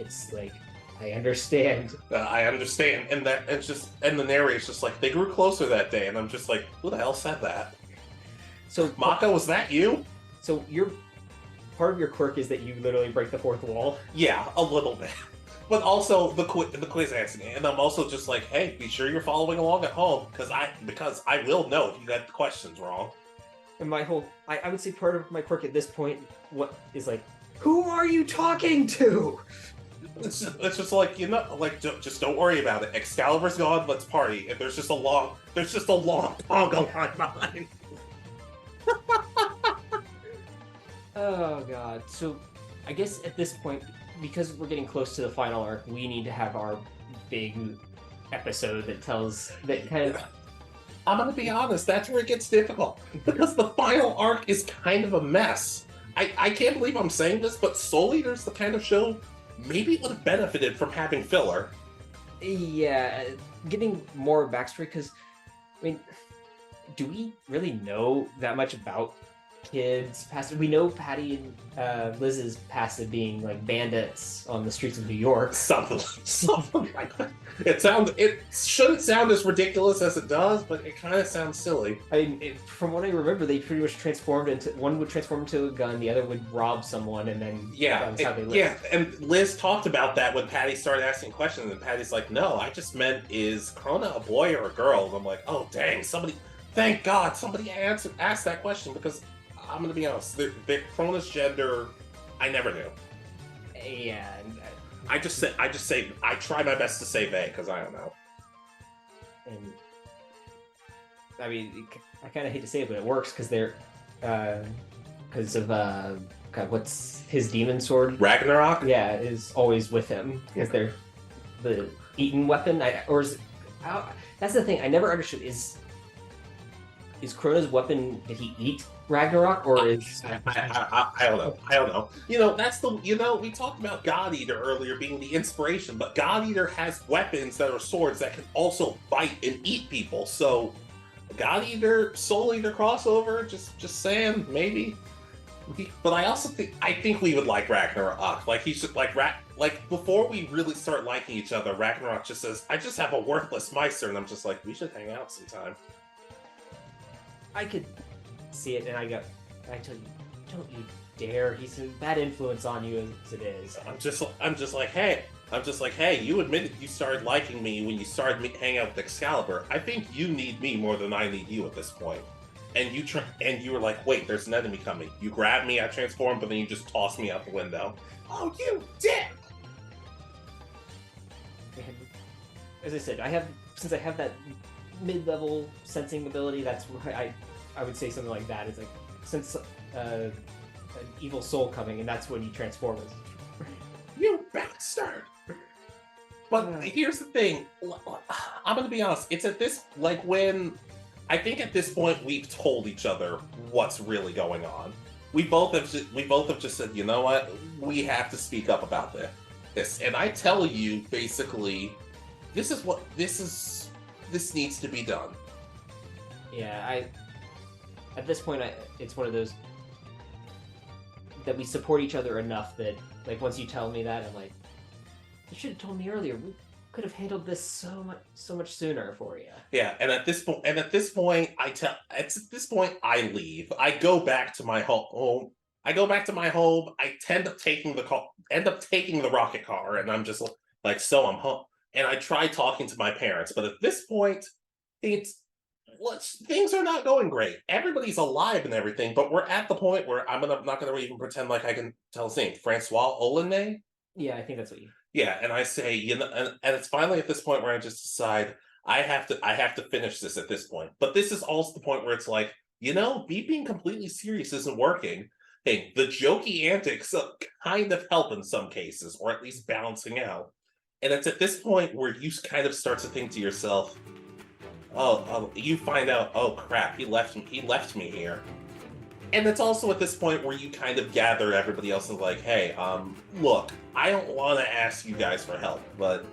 it's like, I understand. I understand, and the narrator's just like, they grew closer that day, and I'm just like, who the hell said that? So Mako, was that you? So part of your quirk is that you literally break the fourth wall. Yeah, a little bit. But also the quiz answering, and I'm also just like, hey, be sure you're following along at home, because I will know if you got the questions wrong. And I would say part of my quirk at this point, what is like, who are you talking to? It's just like, just don't worry about it. Excalibur's gone, let's party. And there's just a long Pongo line behind. Oh god. So I guess at this point, because we're getting close to the final arc, we need to have our big episode that kind of. I'm gonna be honest, that's where it gets difficult. Because the final arc is kind of a mess. I can't believe I'm saying this, but Soul Eater's the kind of show maybe it would have benefited from having filler. Yeah, getting more backstory, because, I mean, do we really know that much about kids' past? We know Patty and Liz's past of being like bandits on the streets of New York. Something like that. It shouldn't sound as ridiculous as it does, but it kind of sounds silly. I mean, from what I remember, they pretty much transformed into, one would transform into a gun, the other would rob someone, and then that's how they lived. Yeah, and Liz talked about that when Patty started asking questions, and Patty's like, "No, I just meant, is Krona a boy or a girl?" And I'm like, "Oh dang, thank God somebody asked that question," because I'm gonna be honest, Krona's gender, I never knew. Yeah. I try my best to say they, because I don't know. And I mean, I kind of hate to say it, but it works because they're because of God, what's his demon sword? Ragnarok. Yeah, is always with him because they're the eaten weapon. That's the thing I never understood. Is Krona's weapon? Did he eat Ragnarok, or is I don't know. We talked about God Eater earlier being the inspiration, but God Eater has weapons that are swords that can also bite and eat people. So God Eater, Soul Eater crossover, just saying, maybe. But I also think we would like Ragnarok. Like he should like before we really start liking each other, Ragnarok just says, "I just have a worthless meister," and I'm just like, we should hang out sometime. I could see it, and I tell you, don't you dare! He's a bad influence on you as it is. I'm just like, hey, you admitted you started liking me when you started hanging out with Excalibur. I think you need me more than I need you at this point. And you were like, wait, there's an enemy coming. You grabbed me, I transformed, but then you just tossed me out the window. Oh, you dick! And as I said, since I have that mid-level sensing ability, that's why I would say something like that. It's like, since an evil soul coming, and that's when you transform as. You bastard! But here's the thing. I'm gonna be honest. It's at this, like, when I think at this point we've told each other what's really going on. We both have just said, you know what? We have to speak up about this. And I tell you, basically, this needs to be done. Yeah, at this point, it's one of those that we support each other enough that, like, once you tell me that, I'm like, you should have told me earlier. We could have handled this so much sooner for you. Yeah, and at this point, I leave. I go back to my home. I end up taking the rocket car, and I'm just like, so I'm home. And I try talking to my parents, but at this point, things are not going great. Everybody's alive and everything, but we're at the point where I'm not gonna even pretend like I can tell his name. Francois Olene? Yeah, I think that's what you. Yeah, and I say, and it's finally at this point where I just decide I have to finish this at this point. But this is also the point where it's like, me being completely serious isn't working. Hey, the jokey antics kind of help in some cases, or at least balancing out. And it's at this point where you kind of start to think to yourself, you find out, oh crap, he left me here. And it's also at this point where you kind of gather everybody else and like, hey, look, I don't want to ask you guys for help, but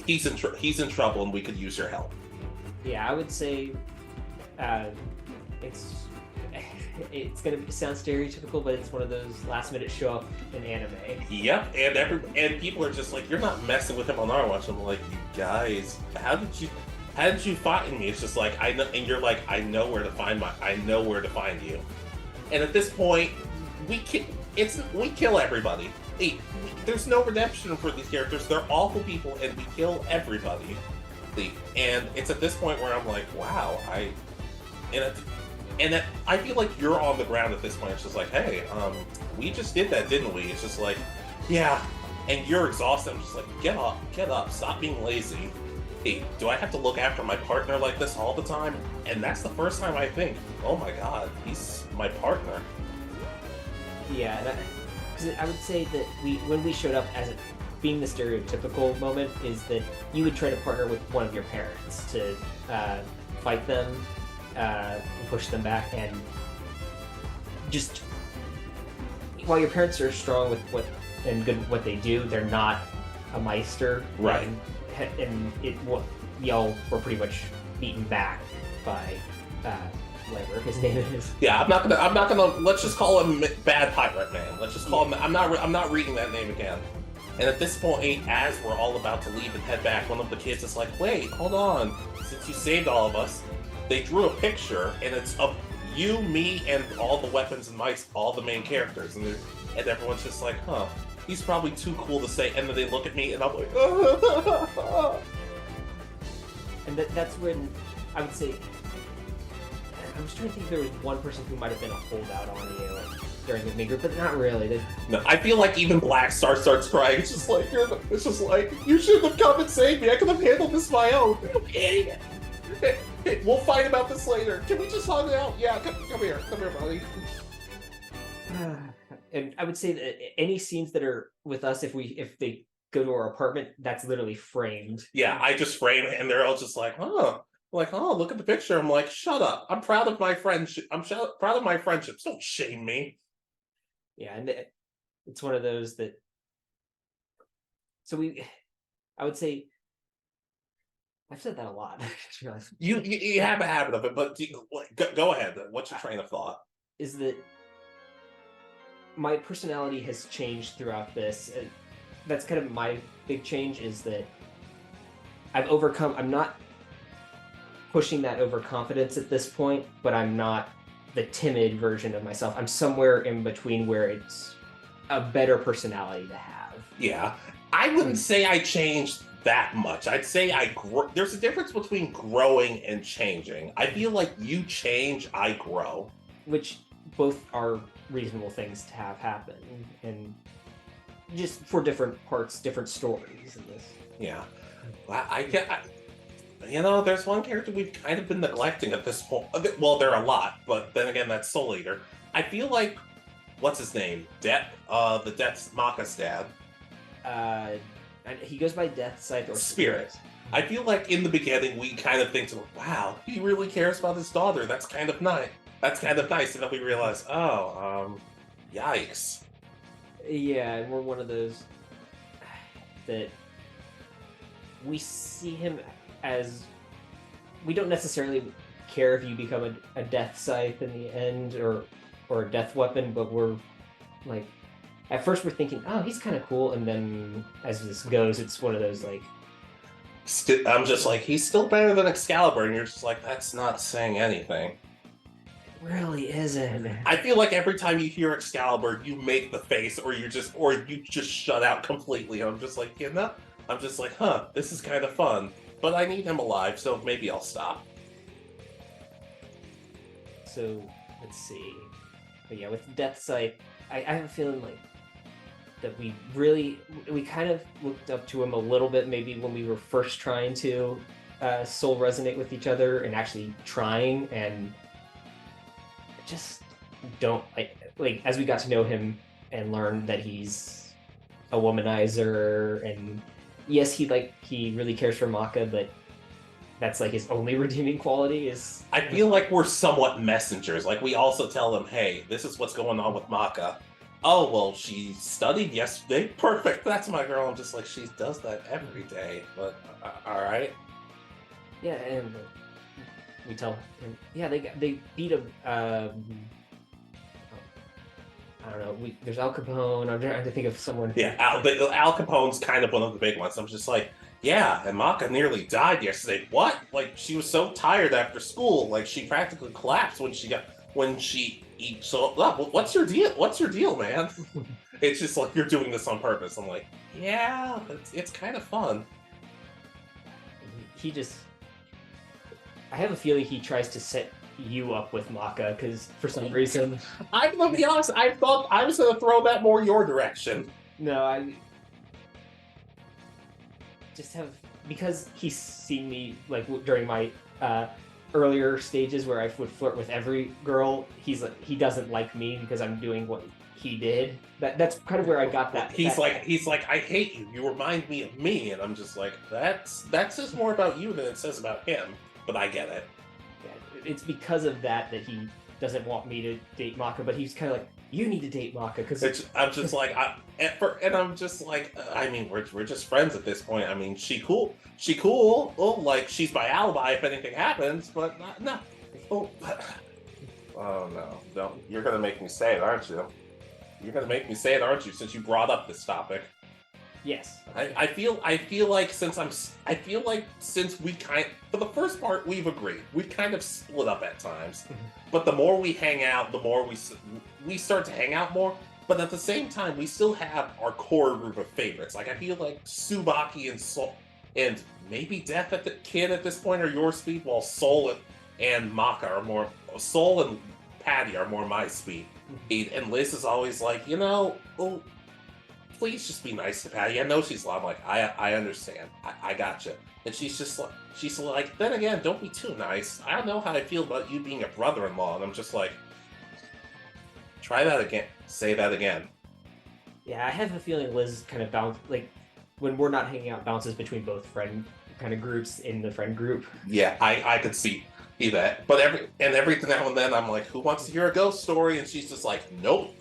he's in trouble and we could use your help. Yeah, I would say it's gonna sound stereotypical, but it's one of those last minute show up in anime. Yep, and people are just like, you're not messing with him on our watch. I'm like, you guys, how did you find me? It's just like, I know, and you're like, I know where to find you. And at this point, we kill everybody. There's no redemption for these characters. They're awful people, and we kill everybody. And it's at this point where I'm like, wow, I feel like you're on the ground at this point. It's just like, hey, we just did that, didn't we? It's just like, yeah. And you're exhausted. I'm just like, get up, stop being lazy. Hey, do I have to look after my partner like this all the time? And that's the first time I think, oh my god, he's my partner. Yeah, because I would say that when we showed up as being the stereotypical moment is that you would try to partner with one of your parents to fight them, and push them back, and just while your parents are strong with good at what they do, they're not a meister, right? And y'all were pretty much beaten back by whatever his name is. Yeah, I'm not gonna. Let's just call him Bad Pirate Man. Let's just call him. I'm not reading that name again. And at this point, as we're all about to leave and head back, one of the kids is like, "Wait, hold on. Since you saved all of us, they drew a picture, and it's of you, me, and all the weapons and mice, all the main characters." And everyone's just like, "Huh, he's probably too cool to say." And then they look at me, and I'm like, And that's when I would say, I was trying to think if there was one person who might have been a holdout on you during the group, but not really. No, I feel like even Black Star starts crying. It's just like, you shouldn't have come and saved me. I could have handled this my own. You idiot. Hey, we'll fight about this later. Can we just hang out? Yeah, come here, buddy. And I would say that any scenes that are with us, if they go to our apartment, that's literally framed. Yeah, I just frame it, and they're all just like, huh. Like, oh, look at the picture. I'm like, shut up. I'm proud of my friendship. Proud of my friendships. Don't shame me. Yeah, and it's one of those that. So I would say, I've said that a lot. You have a habit of it, but go ahead. What's your train of thought? Is that my personality has changed throughout this. That's kind of my big change, is that I'm not pushing that overconfidence at this point, but I'm not the timid version of myself. I'm somewhere in between where it's a better personality to have. Yeah. I wouldn't say I changed that much. I'd say there's a difference between growing and changing. I feel like you change, I grow. Which both are reasonable things to have happen, and just for different parts, different stories in this. Yeah. There's one character we've kind of been neglecting at this point. Well, there are a lot, but then again, that's Soul Eater. I feel like, what's his name? The Death's Maka's dad. He goes by Death Scythe or Spirit. I feel like in the beginning we kind of think, wow, he really cares about his daughter. That's kind of nice. And then we realize, yikes. Yeah, and we're one of those that we see him as, we don't necessarily care if you become a Death Scythe in the end or a Death Weapon, but we're like, at first we're thinking, oh, he's kind of cool, and then as this goes, it's one of those like, I'm just like, he's still better than Excalibur, and you're just like, that's not saying anything. It really isn't. I feel like every time you hear Excalibur, you make the face, or you just shut out completely. I'm just like, huh, this is kind of fun, but I need him alive, so maybe I'll stop. So let's see. But yeah, with Death Scythe, I have a feeling like that we kind of looked up to him a little bit, maybe when we were first trying to soul resonate with each other and actually trying, and just don't like as we got to know him and learn that he's a womanizer and yes, he really cares for Maka, but that's like his only redeeming quality is. I feel like we're somewhat messengers. Like we also tell them, hey, this is what's going on with Maka. Oh, well, she studied yesterday. Perfect. That's my girl. I'm just like, she does that every day. But all right. Yeah, and we tell him, yeah, they beat a. I don't know. There's Al Capone. I'm trying to think of someone. Yeah, Al Capone's kind of one of the big ones. I'm just like, yeah, and Maka nearly died yesterday. What? Like she was so tired after school, like she practically collapsed when she eat. So, what's your deal? What's your deal, man? It's just like you're doing this on purpose. I'm like, yeah, it's kind of fun. He just. I have a feeling he tries to set you up with Maka because for some reason. I'm gonna be honest. I thought I was gonna throw that more your direction. No, I just have because he's seen me like during my earlier stages where I would flirt with every girl. He doesn't like me because I'm doing what he did. That's kind of where I got that. He's like, I hate you. You remind me of me, and I'm just like, that says more about you than it says about him. But I get it. Yeah, it's because of that he doesn't want me to date Maka, but he's kind of like, you need to date Maka because I'm just like, I'm just like, I mean, we're just friends at this point. I mean, she cool. Oh, like she's my alibi if anything happens, but no. Oh no, don't. You're gonna make me say it, aren't you? You're gonna make me say it, aren't you? Since you brought up this topic. Yes. I feel like since we for the first part we've agreed. We kind of split up at times. But the more we hang out, the more we start to hang out more. But at the same time, we still have our core group of favorites. Like I feel like Tsubaki and Soul and maybe Death at the Kid at this point are your speed, while Soul and Maka are more Soul and Patty are more my speed. And Liz is always like, please just be nice to Patty. I know she's I'm like, I understand. I gotcha. And she's like, then again, don't be too nice. I don't know how I feel about you being a brother-in-law. And I'm just like, try that again. Say that again. Yeah, I have a feeling Liz kind of like when we're not hanging out, bounces between both friend kind of groups in the friend group. Yeah, I could see that. But every now and then I'm like, who wants to hear a ghost story? And she's just like, nope.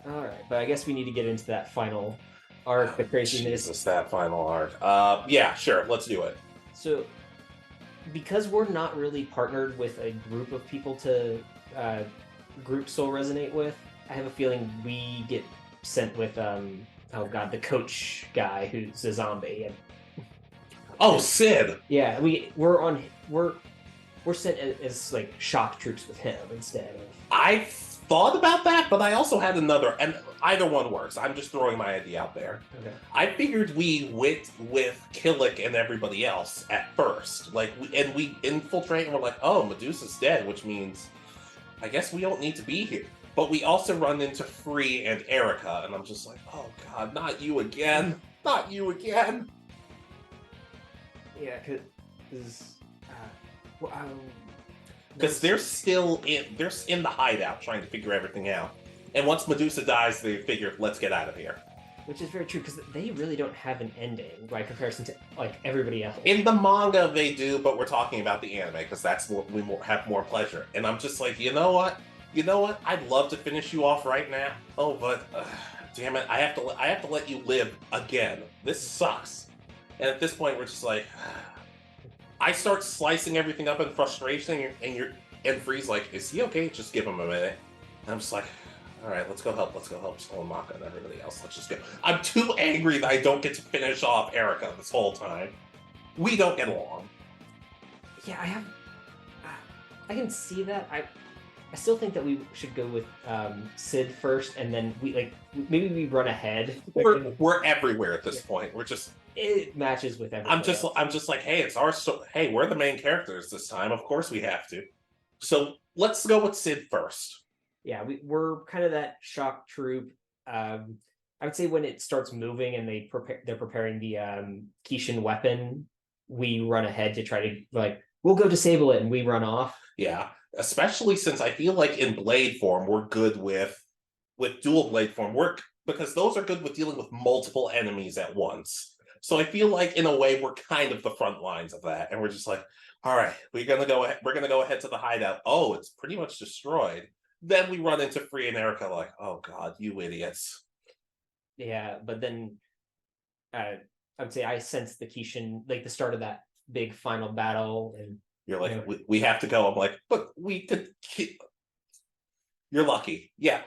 All right, but I guess we need to get into that final arc, the craziness. Jesus, that final arc. Yeah, sure, let's do it. So, because we're not really partnered with a group of people to group soul resonate with, I have a feeling we get sent with the coach guy who's a zombie. And Sid. Yeah, we're sent as like shock troops with him instead of. I thought about that, but I also had another, and either one works. I'm just throwing my idea out there. Okay. I figured we went with Killick and everybody else at first, we infiltrate and we're like, oh, Medusa's dead, which means I guess we don't need to be here. But we also run into Free and Erica, and I'm just like, oh god, not you again, not you again. Yeah, because they're still in the hideout trying to figure everything out. And once Medusa dies, they figure, let's get out of here. Which is very true, because they really don't have an ending by comparison to like everybody else. In the manga, they do, but we're talking about the anime because that's what we have more pleasure. And I'm just like, you know what? I'd love to finish you off right now. Oh, but damn it, I have to let you live again. This sucks. And at this point, we're just like, I start slicing everything up in frustration, and Free's like, is he okay? Just give him a minute. And I'm just like, all right, let's go help Soul and Maka and everybody else. Let's just go. I'm too angry that I don't get to finish off Erica this whole time. We don't get along. Yeah, I can see that. I still think that we should go with Sid first, and then maybe we run ahead. We're everywhere at this point. We're just. It matches with everything. I'm just like, hey, it's our hey, we're the main characters this time. Of course we have to. So let's go with Sid first. Yeah, we're kind of that shock troop. I would say when it starts moving and they're preparing the Kishin weapon, we run ahead to try to we'll go disable it, and we run off. Yeah, especially since I feel like in blade form we're good with dual blade form. because those are good with dealing with multiple enemies at once. So I feel like in a way we're kind of the front lines of that, and we're just like, all right, we're gonna go ahead to the hideout. Oh, it's pretty much destroyed. Then we run into Free and Erica, like, oh god, you idiots. Yeah, but then I would say I sensed the Kishin, like the start of that big final battle, and You're like, you know, we have to go. I'm like, but we could. You're lucky. Yeah.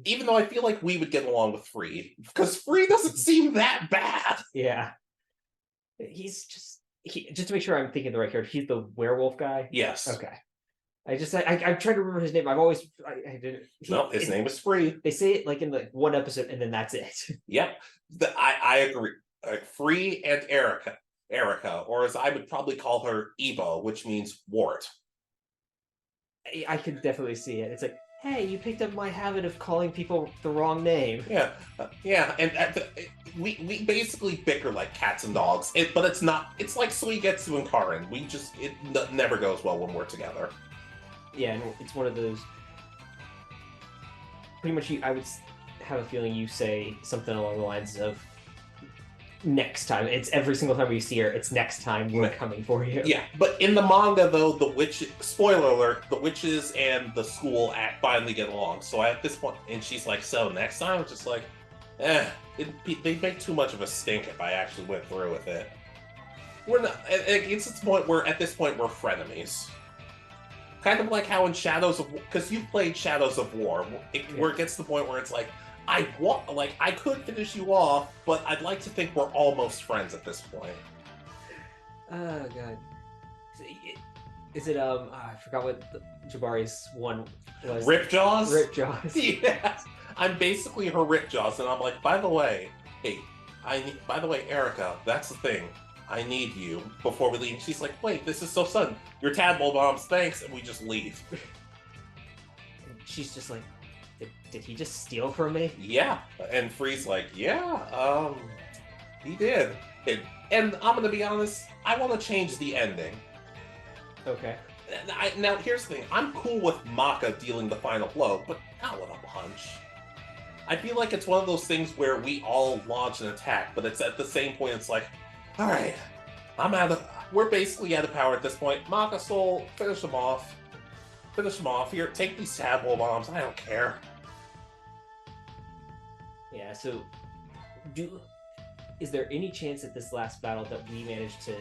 Even though I feel like we would get along with Free, because Free doesn't seem that bad. yeah, he's just to make sure I'm thinking the right character. He's the werewolf guy. Yes. Okay. I'm trying to remember his name. I've always I didn't. No, his name is Free. They say it like in like one episode, and then that's it. Yep. I agree. Free and Erica, or as I would probably call her, Evo, which means wart. I could definitely see it. It's like, hey, you picked up my habit of calling people the wrong name. Yeah, yeah, and we basically bicker like cats and dogs. But it's not. It's like Suigetsu and Karin. It never goes well when we're together. Yeah, and it's one of those. Pretty much, I would have a feeling you say something along the lines of, next time. It's every single time we see her, it's next time we're coming for you. Yeah, but in the manga, though, spoiler alert, the witches and the school finally get along. So at this point, and she's like, so next time? I'm just like, they'd make too much of a stink if I actually went through with it. We're not, it's this point where, at this point, we're frenemies. Kind of like how in Shadows of War, because you've played Shadows of War, where it gets to the point where it's like, I could finish you off, but I'd like to think we're almost friends at this point. Oh god, is it I forgot what Jabari's one was. Ripjaws. Ripjaws. Yes, I'm basically her Ripjaws, and I'm like, by the way, Erica, that's the thing. I need you before we leave. And she's like, wait, this is so sudden. Your tadpole bombs, thanks, and we just leave. She's just like, did he just steal from me? Yeah, and Free's like, yeah, he did. And I'm gonna be honest, I want to change the ending. Okay. Now, here's the thing. I'm cool with Maka dealing the final blow, but not with a punch. I feel like it's one of those things where we all launch an attack, but it's at the same point, it's like, all right, we're basically out of power at this point. Maka Soul, finish them off. Finish them off. Here, take these tadpole bombs. I don't care. Yeah, so is there any chance at this last battle that we managed to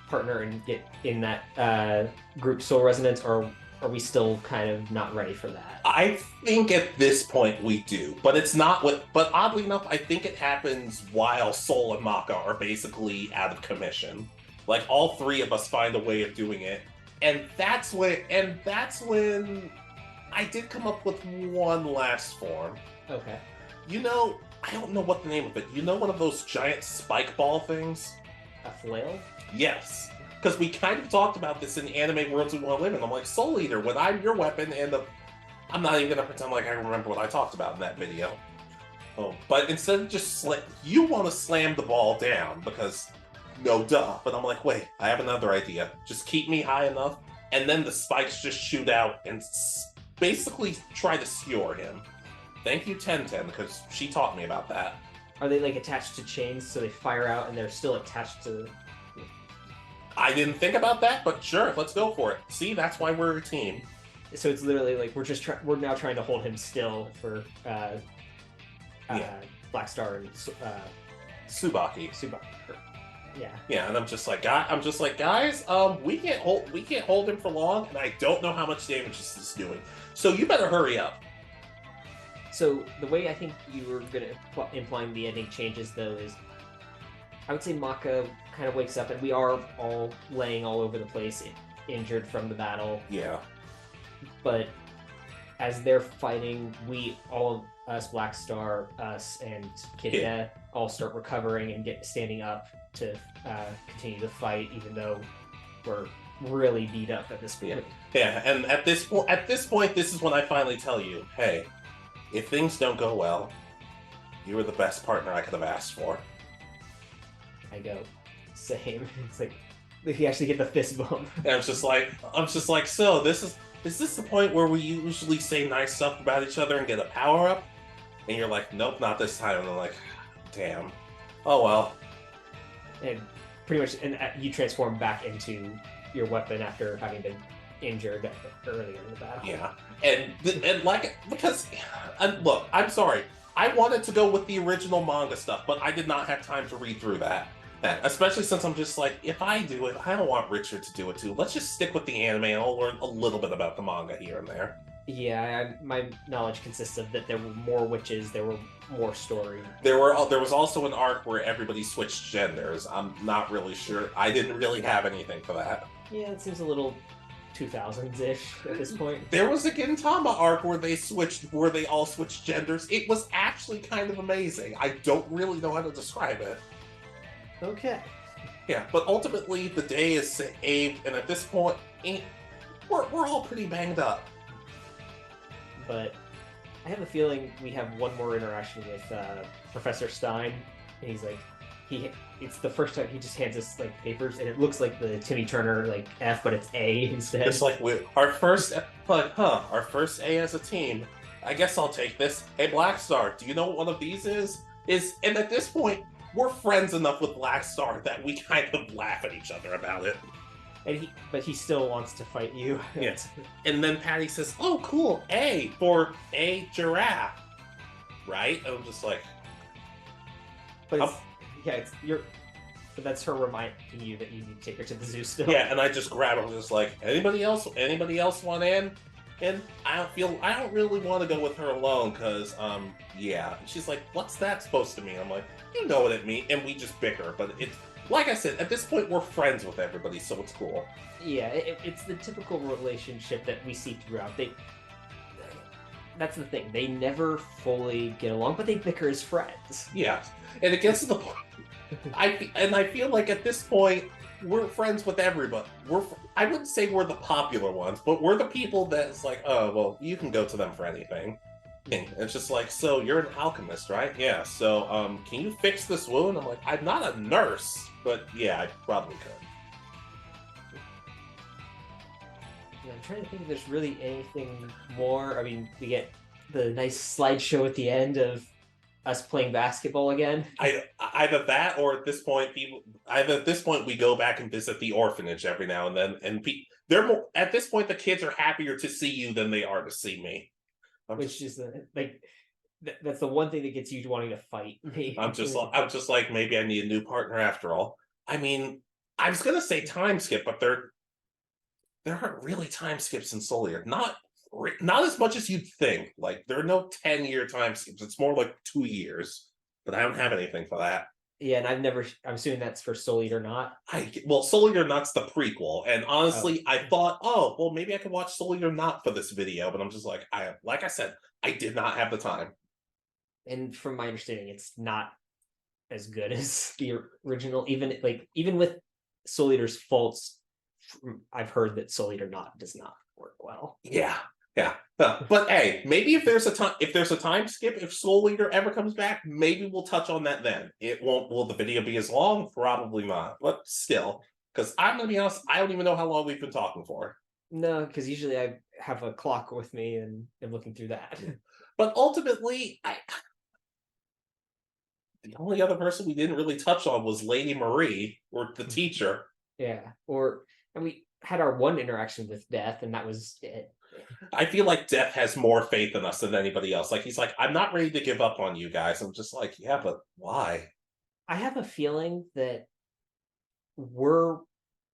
partner and get in that group soul resonance, or are we still kind of not ready for that? I think at this point we do, but it's not but oddly enough, I think it happens while Soul and Maka are basically out of commission. Like all three of us find a way of doing it. And that's when I did come up with one last form. Okay. You know, I don't know what the name of it. You know, one of those giant spike ball things? A flail? Yes. Because we kind of talked about this in Anime Worlds We Want to Live In. I'm like, Soul Eater, when I'm your weapon, and I'm not even going to pretend like I remember what I talked about in that video. Oh, but instead of just you want to slam the ball down because no duh. But I'm like, wait, I have another idea. Just keep me high enough, and then the spikes just shoot out and basically try to skewer him. Thank you, Tenten, because she taught me about that. Are they like attached to chains so they fire out and they're still attached to... I didn't think about that, but sure, let's go for it. See, that's why we're a team. So it's literally like we're now trying to hold him still for Black Star and Tsubaki. Yeah. Yeah, and I'm just like, guys, we can't hold him for long, and I don't know how much damage this is doing. So you better hurry up. So the way I think you were gonna implying the ending changes though is, I would say Maka kind of wakes up and we are all laying all over the place, injured from the battle. Yeah. But as they're fighting, all of us, Black Star, us, and Kid all start recovering and standing up to continue the fight, even though we're really beat up at this point. Yeah, and at this point, this is when I finally tell you, hey, if things don't go well, you were the best partner I could have asked for. I go, same. It's like you actually get the fist bump. And I'm just like, so is this the point where we usually say nice stuff about each other and get a power up? and you're like, nope, not this time. And I'm like, damn. Oh well. And pretty much, and you transform back into your weapon after having been injured earlier in the battle. Yeah, and like because, and look, I'm sorry. I wanted to go with the original manga stuff, but I did not have time to read through that. Especially since I'm just like, if I do it, I don't want Richard to do it too. Let's just stick with the anime, and I'll learn a little bit about the manga here and there. Yeah, my knowledge consists of that there were more witches, there were more story. There was also an arc where everybody switched genders. I'm not really sure. I didn't really have anything for that. Yeah, it seems a little 2000s-ish at this point. There was a Gintama arc where they all switched genders. It was actually kind of amazing. I don't really know how to describe it. Okay. Yeah, but ultimately the day is saved, and at this point, we're all pretty banged up. But I have a feeling we have one more interaction with Professor Stein, and he's like, it's the first time he just hands us like papers, and it looks like the Timmy Turner like F, but it's A instead. It's like our first A as a team. I guess I'll take this. Hey, Black Star, do you know what one of these is? And at this point, we're friends enough with Black Star that we kind of laugh at each other about it. But he still wants to fight you. Yes. And then Patty says, "Oh, cool, A for a giraffe," right? And I'm just like, but but that's her reminding you that you need to take her to the zoo still. Yeah, and I just grab her, just like, anybody else want in? And I don't really want to go with her alone, because yeah. And she's like, what's that supposed to mean? I'm like, you know what it means, and we just bicker. But it's like I said, at this point we're friends with everybody, so it's cool. Yeah, it's the typical relationship that we see throughout. That's the thing. They never fully get along, but they bicker as friends. Yeah, and it gets to the point. I feel like at this point we're friends with everybody. I wouldn't say we're the popular ones, but we're the people that's like, oh well, you can go to them for anything. And it's just like, so you're an alchemist, right? Yeah. So can you fix this wound? I'm like, I'm not a nurse, but yeah, I probably could. Yeah, I'm trying to think if there's really anything more. I mean, we get the nice slideshow at the end of us playing basketball again. Either that, or at this point, we go back and visit the orphanage every now and then, and they're more, at this point, the kids are happier to see you than they are to see me. That's the one thing that gets you wanting to fight me. I'm just like, maybe I need a new partner after all. I mean, I was gonna say time skip, but there aren't really time skips in Soul Eater. Not as much as you'd think. Like, there are no 10-year time skips. It's more like 2 years. But I don't have anything for that. Yeah, and I'm assuming that's for Soul Eater Not. Soul Eater Not's the prequel. And honestly, I thought, oh, well, maybe I could watch Soul Eater Not for this video. But I'm just like, like I said, I did not have the time. And from my understanding, it's not as good as the original. Even with Soul Eater's faults, I've heard that Soul Eater Not does not work well. Yeah. But hey, maybe if there's a time skip, if Soul Eater ever comes back, maybe we'll touch on that then. It won't. Will the video be as long? Probably not. But still, because I'm gonna be honest, I don't even know how long we've been talking for. No, because usually I have a clock with me and I'm looking through that. But ultimately, the only other person we didn't really touch on was Lady Marie, or the teacher. Yeah, and we had our one interaction with Death, and that was it. I feel like Death has more faith in us than anybody else. Like, he's like, I'm not ready to give up on you guys. I'm just like, yeah, but why? I have a feeling that we're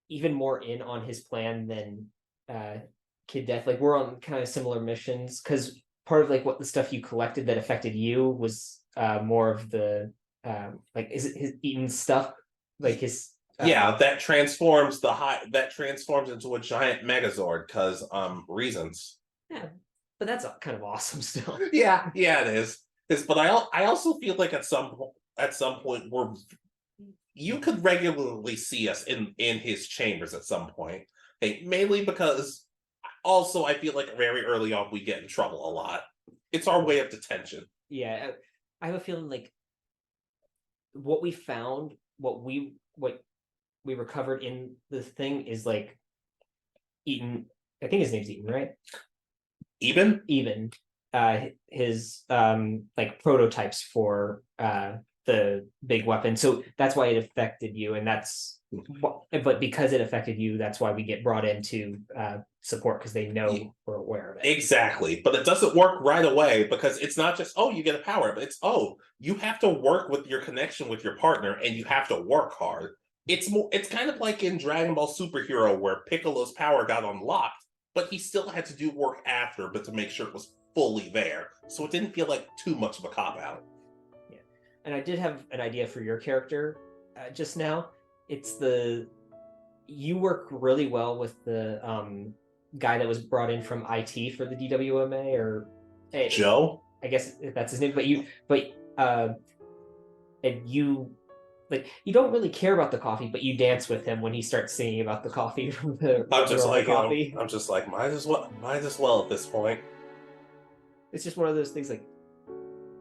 even more in on his plan than Kid Death. Like, we're on kind of similar missions, because part of like what the stuff you collected that affected you was more of the is it his eaten stuff, like his that transforms into a giant Megazord because reasons. Yeah, but that's kind of awesome still. Yeah, it is. But I also feel like at some point you could regularly see us in his chambers at some point. Hey, mainly because also I feel like very early on we get in trouble a lot. It's our way of detention. Yeah, I have a feeling like what we found, what we recovered in the thing is like Eaton. I think his name's Eaton, right? Even. his like prototypes for the big weapon. So that's why it affected you, and but because it affected you, that's why we get brought into support, because they know we're aware of it. Exactly. But it doesn't work right away, because it's not just, oh, you get a power, but it's, oh, you have to work with your connection with your partner, and you have to work hard. It's kind of like in Dragon Ball Superhero, where Piccolo's power got unlocked, but he still had to do work after, but to make sure it was fully there. So it didn't feel like too much of a cop-out. Yeah. And I did have an idea for your character just now. It's you work really well with the guy that was brought in from IT for the DWMA, or Joe? I guess that's his name. And you like, you don't really care about the coffee, but you dance with him when he starts singing about the coffee from the coffee. I'm just like, might as well at this point. It's just one of those things like,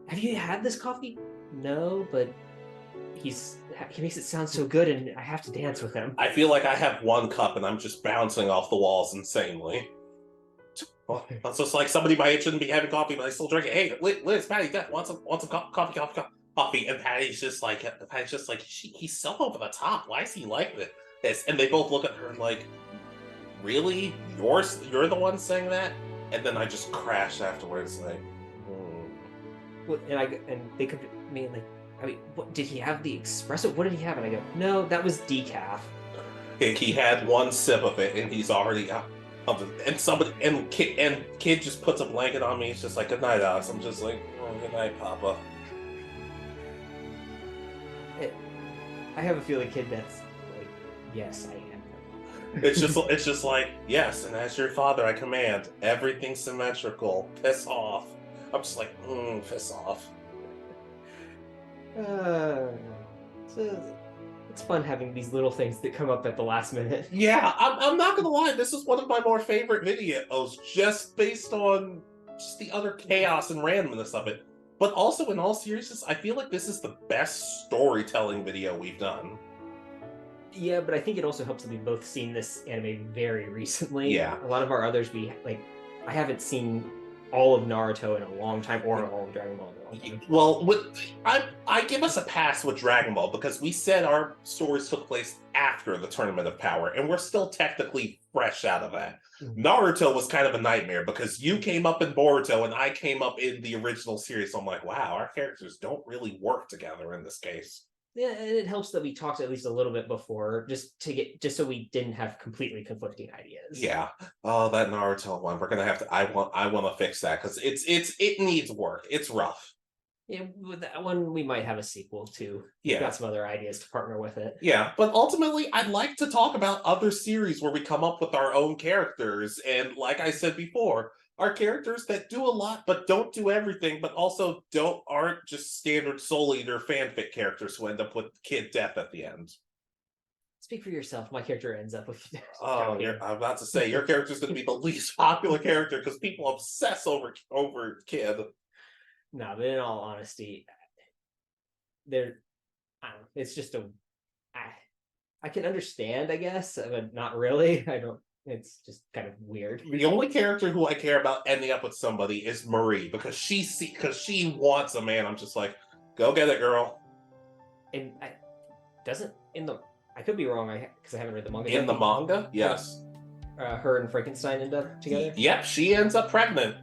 have you had this coffee? No, but he makes it sound so good, and I have to dance with him. I feel like I have one cup and I'm just bouncing off the walls insanely. It's just like, somebody my age shouldn't be having coffee, but I still drink it. Hey, Liz, Patty, Dad, want some coffee? And Patty's just like, he's so over the top. Why is he like this? And they both look at her like, really? You're the one saying that? And then I just crash afterwards, like. Well, and they come to me and like, I mean, what did he have? The espresso? What did he have? And I go, no, that was decaf. He had one sip of it, and he's already out. And kid just puts a blanket on me. It's just like, good night, Alex. I'm just like, oh, good night, Papa. I have a feeling, kid, that's like, yes, I am. It's just like, yes, and as your father, I command everything symmetrical. Piss off. I'm just like, piss off. It's fun having these little things that come up at the last minute. Yeah, I'm not gonna lie. This is one of my more favorite videos, just based on just the utter chaos and randomness of it. But also, in all seriousness, I feel like this is the best storytelling video we've done. Yeah, but I think it also helps that we've both seen this anime very recently. Yeah. A lot of our others, I haven't seen all of Naruto in a long time, or all of Dragon Ball in a long time. Well, I give us a pass with Dragon Ball, because we said our stories took place after the Tournament of Power, and we're still technically fresh out of that. Mm-hmm. Naruto was kind of a nightmare, because you came up in Boruto and I came up in the original series, so I'm like, wow, our characters don't really work together in this case. Yeah, and it helps that we talked at least a little bit before, just so we didn't have completely conflicting ideas. Yeah. Oh, that Naruto one. We're gonna have to. I want to fix that, because it needs work. It's rough. Yeah, with that one we might have a sequel too. Yeah. We've got some other ideas to partner with it. Yeah, but ultimately, I'd like to talk about other series where we come up with our own characters, and like I said before, are characters that do a lot but don't do everything, but also aren't just standard Soul Eater fanfic characters who end up with kid death at the end. Speak for yourself. My character ends up with. Oh, I'm about to say your character's going to be the least popular character, because people obsess over kid. No, but in all honesty, I don't know, it's just I can understand, I guess, but not really. I don't. It's just kind of weird. The only character who I care about ending up with somebody is Marie, because she wants a man. I'm just like, go get it, girl. And I could be wrong, because I haven't read the manga. In the manga, yes. Her and Frankenstein end up together. Yep, she ends up pregnant.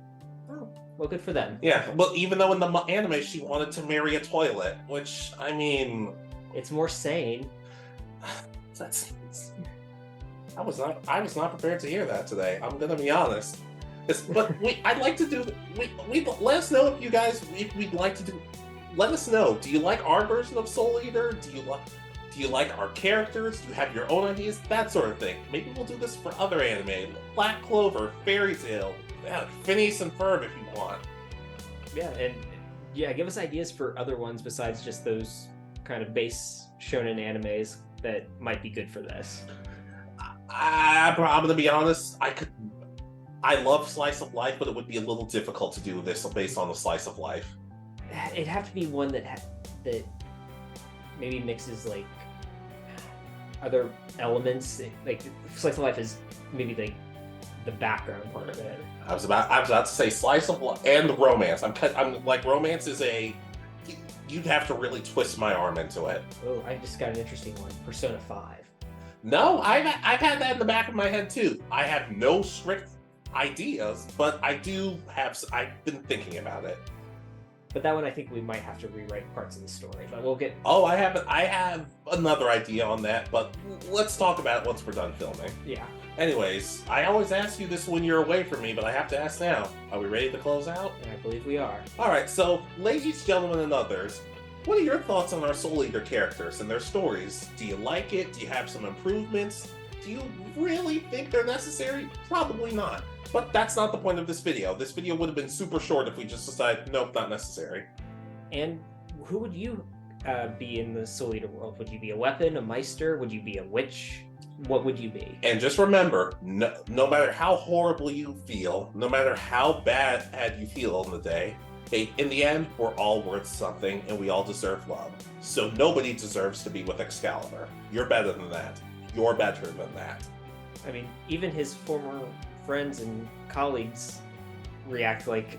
Oh, well, good for them. Yeah, well, even though in the anime she wanted to marry a toilet, which, I mean, it's more sane. I was not prepared to hear that today. I'm gonna be honest. But I'd like to do. Let us know if you guys, if we'd like to do. Let us know. Do you like our version of Soul Eater? Do you like our characters? Do you have your own ideas? That sort of thing. Maybe we'll do this for other anime, Black Clover, Fairy Tail, Phineas and Ferb, if you want. Yeah, and give us ideas for other ones besides just those kind of base shonen animes that might be good for this. I'm gonna be honest. I love slice of life, but it would be a little difficult to do this based on the slice of life. It'd have to be one that maybe mixes like other elements. Like slice of life is maybe like the background part of it. I was about to say slice of life and romance. I'm like, romance is you'd have to really twist my arm into it. Oh, I just got an interesting one. Persona 5. No, I've had that in the back of my head too. I have no strict ideas, but I've been thinking about it. But that one, I think we might have to rewrite parts of the story. But we'll get. Oh, I have another idea on that, but let's talk about it once we're done filming. Yeah. Anyways, I always ask you this when you're away from me, but I have to ask now. Are we ready to close out? And I believe we are. All right, so ladies, gentlemen, and others, what are your thoughts on our Soul Eater characters and their stories? Do you like it? Do you have some improvements? Do you really think they're necessary? Probably not. But that's not the point of this video. This video would have been super short if we just decided, nope, not necessary. And who would you be in the Soul Eater world? Would you be a weapon, a meister? Would you be a witch? What would you be? And just remember, no matter how horrible you feel, no matter how bad you feel in the day, hey, in the end, we're all worth something and we all deserve love. So nobody deserves to be with Excalibur. You're better than that. You're better than that. I mean, even his former friends and colleagues react like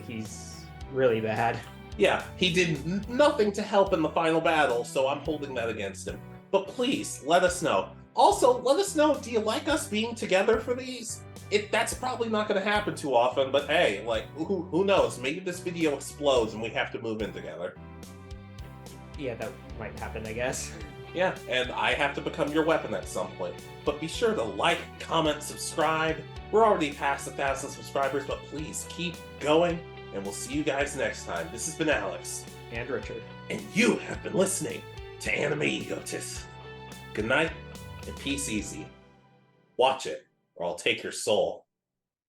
he's really bad. Yeah, he did nothing to help in the final battle, so I'm holding that against him. But please, let us know. Also, let us know, do you like us being together for these? That's probably not going to happen too often, but hey, like, who knows? Maybe this video explodes and we have to move in together. Yeah, that might happen, I guess. Yeah, and I have to become your weapon at some point. But be sure to like, comment, subscribe. We're already past 1,000 subscribers, but please keep going, and we'll see you guys next time. This has been Alex. And Richard. And you have been listening to Anime Egotists. Good night, and peace easy. Watch it, or I'll take your soul.